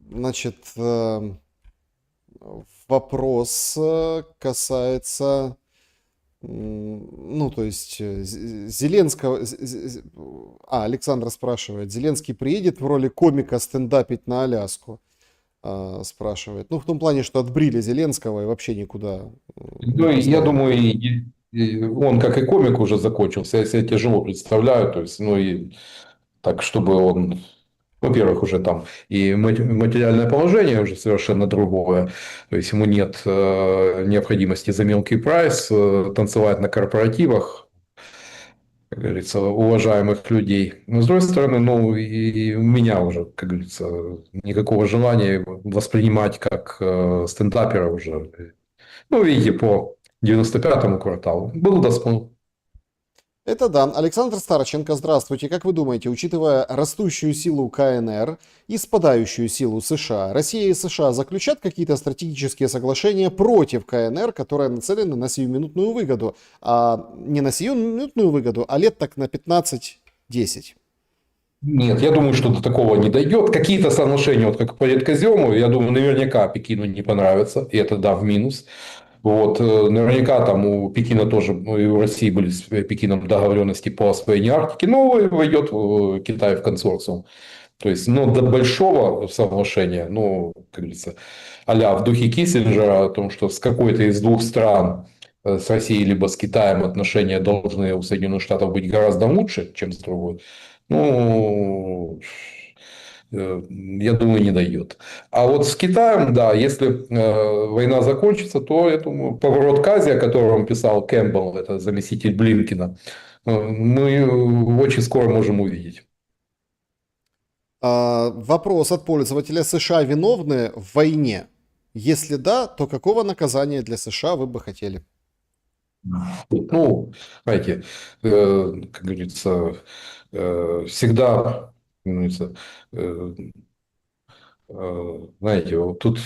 Значит, вопрос касается, ну, то есть Зеленского... Александр спрашивает, Зеленский приедет в роли комика стендапить на Аляску? Спрашивает. Ну, в том плане, что отбрили Зеленского и вообще никуда не Ну, и я поставили. думаю, и он, как и комик, уже закончился. Я себе тяжело представляю. То есть, ну, и так, чтобы он... Во-первых, уже там и материальное положение уже совершенно другое. То есть, ему нет необходимости за мелкий прайс танцевать на корпоративах, как говорится, уважаемых людей. Но, с другой стороны, ну, и у меня уже, как говорится, никакого желания воспринимать как стендапера уже. Ну, видите, по 95-му кварталу. Был доскон. Это да. Александр Старченко, здравствуйте. Как вы думаете, учитывая растущую силу КНР и спадающую силу США, Россия и США заключат какие-то стратегические соглашения против КНР, которые нацелены на сиюминутную выгоду? Не на сиюминутную выгоду, а лет так на 15-10. Нет, я думаю, что до такого не дойдет. Какие-то соглашения, вот как по редкозему, я думаю, наверняка Пекину не понравится. И это, да, в минус. Вот, наверняка там у Пекина тоже, ну, и у России были с Пекином договоренности по освоению Арктики, но войдет Китай в консорциум. То есть, ну, до большого соглашения, ну, как говорится, а-ля в духе Киссинджера, о том, что с какой-то из двух стран, с Россией либо с Китаем, отношения должны у Соединенных Штатов быть гораздо лучше, чем с другой. Ну, я думаю, не дойдет. А вот с Китаем, да, если война закончится, то, я думаю, поворот к Азии, о котором писал Кэмпбелл, это заместитель Блинкина, мы очень скоро можем увидеть. Вопрос от пользователя. США виновны в войне? Если да, то какого наказания для США вы бы хотели? Ну, знаете, как говорится, всегда, как говорится, э, знаете, вот тут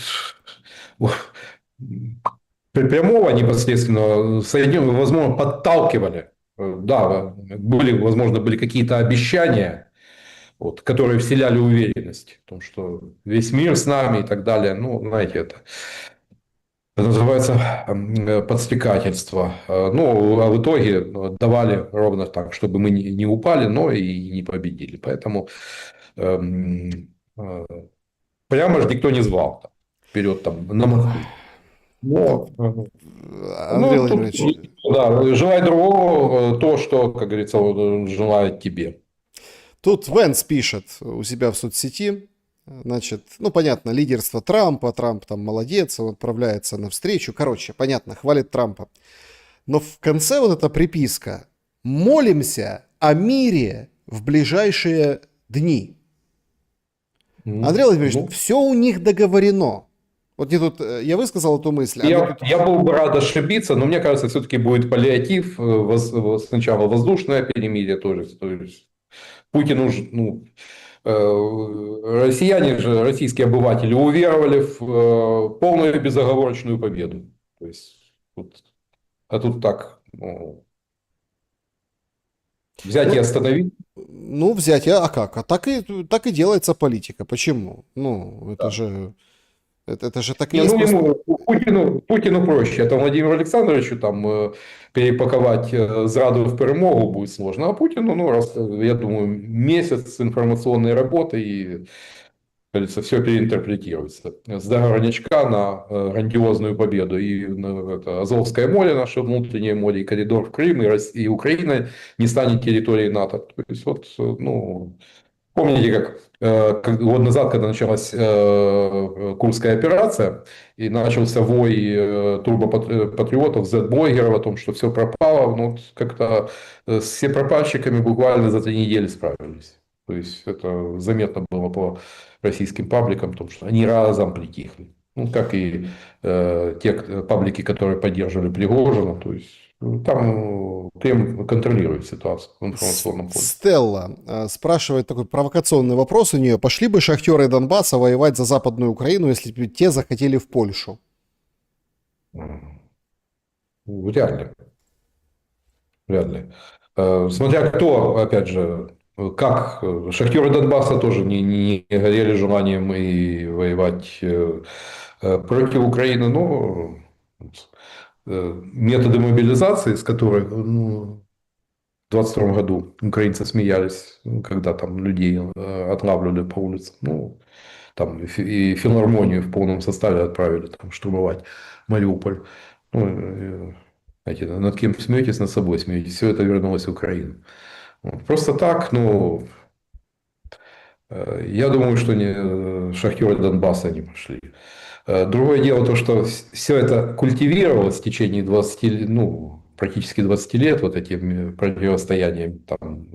прямого непосредственно Соединенные, возможно, подталкивали. Да, были, возможно, были какие-то обещания, вот, которые вселяли уверенность в том, что весь мир с нами и так далее. Ну, знаете, это называется подстрекательство. Ну, а в итоге давали ровно так, чтобы мы не упали, но и не победили. Поэтому эм, э, прямо же никто не звал там, вперед там, на Москву. Но, Андрей ну, тут, Владимирович, да, желай другого то, что, как говорится, он желает тебе. тут Венс пишет у себя в соцсети, значит, ну, понятно, лидерство Трампа, Трамп там молодец, он отправляется на встречу, короче, понятно, хвалит Трампа. Но в конце вот эта приписка «Молимся о мире в ближайшие дни». Андрей Владимирович, Ну, все у них договорено. Вот мне тут, я высказал эту мысль, а мне я, тут... я был бы рад ошибиться, но мне кажется, все-таки будет паллиатив, сначала воздушное перемирие тоже. То есть Путин уже, ну, россияне же, российские обыватели уверовали в полную безоговорочную победу. То есть, а тут так, ну, взять и Ну, остановить. ну взять, а как? А так и делается политика. Почему? Ну, это же так и Не, есть ну просто. ему, Путину проще. Это Владимиру Александровичу там перепаковать зраду в перемогу будет сложно. А Путину, ну, раз, я думаю, месяц информационной работы и, как говорится, все переинтерпретируется. С договорнячка на грандиозную победу. И это, Азовское море, наше внутреннее море, и коридор в Крым, и Украина не станет территорией НАТО. То есть, вот, ну, помните, как год назад, когда началась Курская операция, и начался вой турбопатриотов, зетблогеров о том, что все пропало, ну, вот как-то с всепропальщиками буквально за 3 недели справились. То есть, это заметно было по российским пабликам, потому что они разом притихли. Ну, как и те паблики, которые поддерживали Пригожина. То есть, там Кремль контролирует ситуацию в информационном поле. Стелла спрашивает такой провокационный вопрос у нее. Пошли бы шахтеры Донбасса воевать за Западную Украину, если бы те захотели в Польшу? Вряд ли. Вряд ли. Смотря кто, опять же, как шахтеры Донбасса тоже не горели желанием и воевать против Украины, но методы мобилизации, с которых ну, в 22 году украинцы смеялись, когда там людей отлавливали по улицам, ну, там и филармонию в полном составе отправили там, штурмовать Мариуполь. Ну, знаете, над кем смеетесь, над собой смеетесь. Все это вернулось в Украину. Вот. Просто так, ну, я думаю, что не шахтеры Донбасса не пошли. Другое дело то, что все это культивировалось в течение 20, ну, практически 20 лет, вот этим противостоянием там,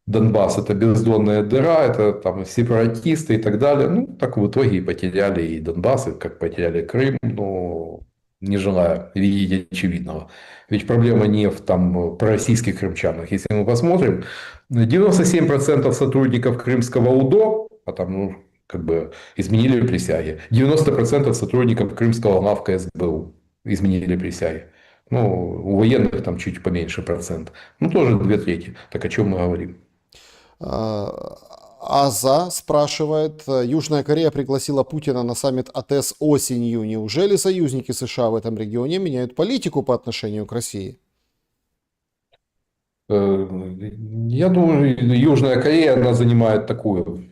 Донбасс – это бездонная дыра, это там сепаратисты и так далее. Ну, так в итоге и потеряли и Донбасс, и как потеряли Крым, но не желая видеть очевидного. Ведь проблема не в там, пророссийских крымчанах. Если мы посмотрим, 97% сотрудников крымского УДО, а там ну, как бы изменили присяги, 90% сотрудников крымского главка СБУ изменили присяги. Ну, у военных там чуть поменьше процент. Ну, тоже 2/3. Так о чем мы говорим? Аза спрашивает, Южная Корея пригласила Путина на саммит АТЭС осенью. Неужели союзники США в этом регионе меняют политику по отношению к России? Я думаю, Южная Корея, она занимает такую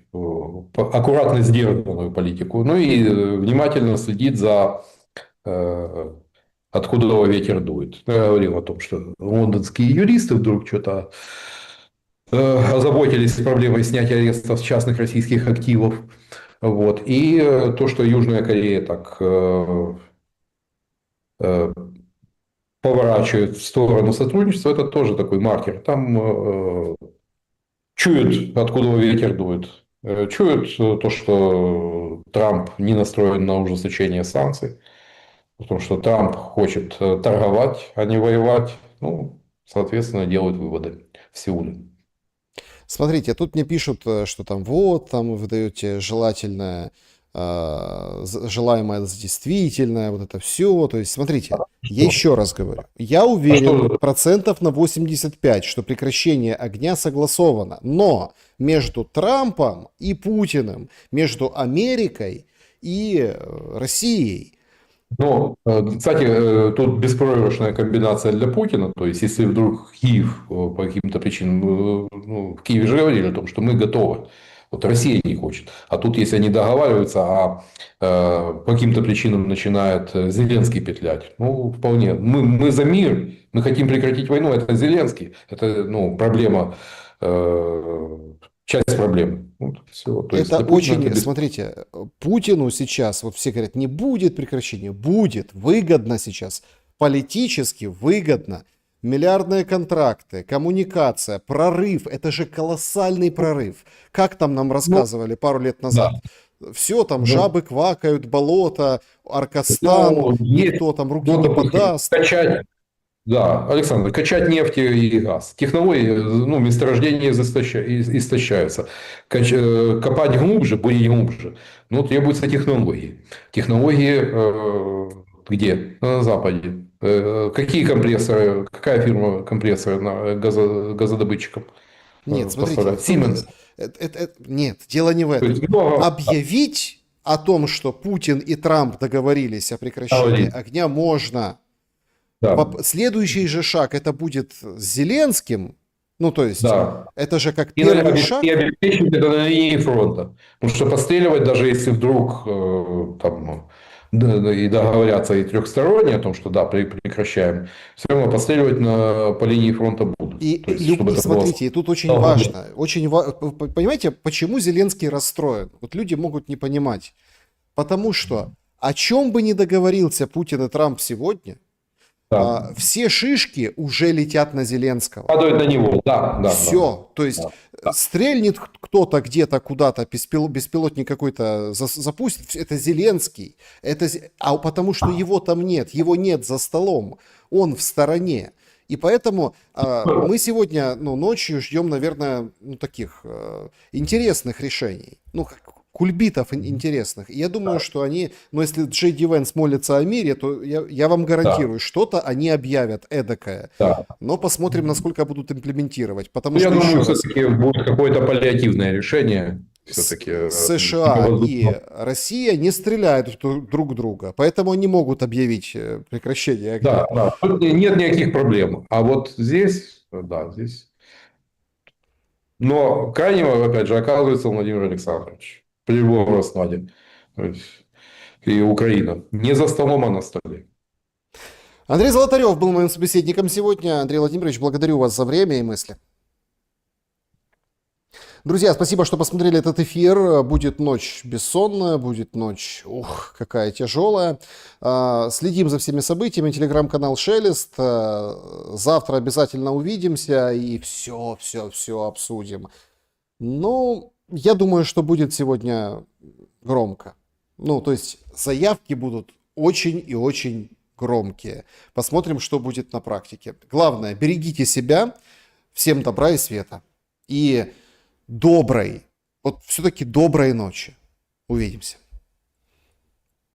аккуратно сдержанную политику. Ну и внимательно следит за откуда ветер дует. Я говорил о том, что лондонские юристы вдруг что-то озаботились проблемой снятия арестов с частных российских активов. Вот. И то, что Южная Корея так поворачивает в сторону сотрудничества, это тоже такой маркер. Там чуют, откуда ветер дует. Чуют то, что Трамп не настроен на ужесточение санкций. Потому что Трамп хочет торговать, а не воевать. Ну, соответственно, делают выводы в Сеуле. Смотрите, тут мне пишут, что там вот, там вы даете желательное, желаемое за действительное, вот это все. То есть, смотрите, я Что? еще раз говорю, я А уверен что? процентов на 85, что прекращение огня согласовано, но между Трампом и Путиным, между Америкой и Россией. Ну, кстати, тут беспроигрышная комбинация для Путина. То есть, если вдруг Киев по каким-то причинам, ну, в Киеве же говорили о том, что мы готовы. Вот Россия не хочет. А тут, если они договариваются, а по каким-то причинам начинает Зеленский петлять, ну, вполне. Мы за мир, мы хотим прекратить войну, это Зеленский. Это, ну, проблема, часть проблемы. Вот, все. То есть, Это для Путина это очень, смотрите, Путину сейчас, вот все говорят, не будет прекращения, будет, выгодно сейчас, политически выгодно. Миллиардные контракты, коммуникация, прорыв, это же колоссальный прорыв. Как там нам Ну, рассказывали пару лет да. назад? Все там, Ну, жабы квакают, болото, Аркастан, ну, есть, никто там руки ну, не допустим, подаст. качать, да, Александр, качать нефть и газ. Технологии, ну, месторождения истощаются. Копать глубже, бурить глубже, ну, требуются технологии. Технологии где? На Западе. Какие компрессоры, какая фирма компрессоры газодобытчикам Нет, смотрите, поставляет? тут Siemens. нет, дело не в То этом. есть много Объявить о том, что Путин и Трамп договорились о прекращении говорит. огня, можно. Да, Следующий же шаг это будет с Зеленским. Ну, то есть, да. это же как И первый и шаг. обеспечить это на линии фронта. Потому что постреливать, даже если вдруг там, и договорятся и трехсторонне о том, что да, прекращаем, все равно постреливать по линии фронта будут. То есть, чтобы И это было смотрите, и тут очень столкновение. важно, понимаете, почему Зеленский расстроен? Вот люди могут не понимать. Потому что о чем бы ни договорился Путин и Трамп сегодня, Да. все шишки уже летят на Зеленского. Падают на него, да, да, да, да. Все, то есть Да. стрельнет кто-то где-то куда-то, беспилотник какой-то запустит, это Зеленский, а потому что его там нет, его нет за столом, он в стороне. И поэтому мы сегодня, ну, ночью ждем, наверное, ну, таких интересных решений, ну, кульбитов интересных. И я думаю, что они, ну, если Джей Ди Венс молится о мире, то я вам Да, гарантирую, что-то они объявят эдакое. да. Но посмотрим, насколько будут имплементировать. Потому Ну, я что, думаю, еще раз, все-таки будет какое-то паллиативное решение. Все-таки США и Россия не стреляют друг в друга, поэтому они могут объявить прекращение огня. да, да. Тут нет никаких проблем. А вот здесь, да, здесь. Но крайнего, опять же, оказывается Владимир Александрович при любом раскладе. То есть, и Украина. Не за столом, а на столе. Андрей Золотарев был моим собеседником сегодня. Андрей Владимирович, благодарю вас за время и мысли. Друзья, спасибо, что посмотрели этот эфир. Будет ночь бессонная, будет ночь, ух, какая тяжелая. Следим за всеми событиями. Телеграм-канал Шелест. Завтра обязательно увидимся и все обсудим. Ну, я думаю, что будет сегодня громко. Ну, то есть заявки будут очень и очень громкие. Посмотрим, что будет на практике. Главное, берегите себя. Всем добра и света. И доброй, вот все-таки доброй ночи. Увидимся.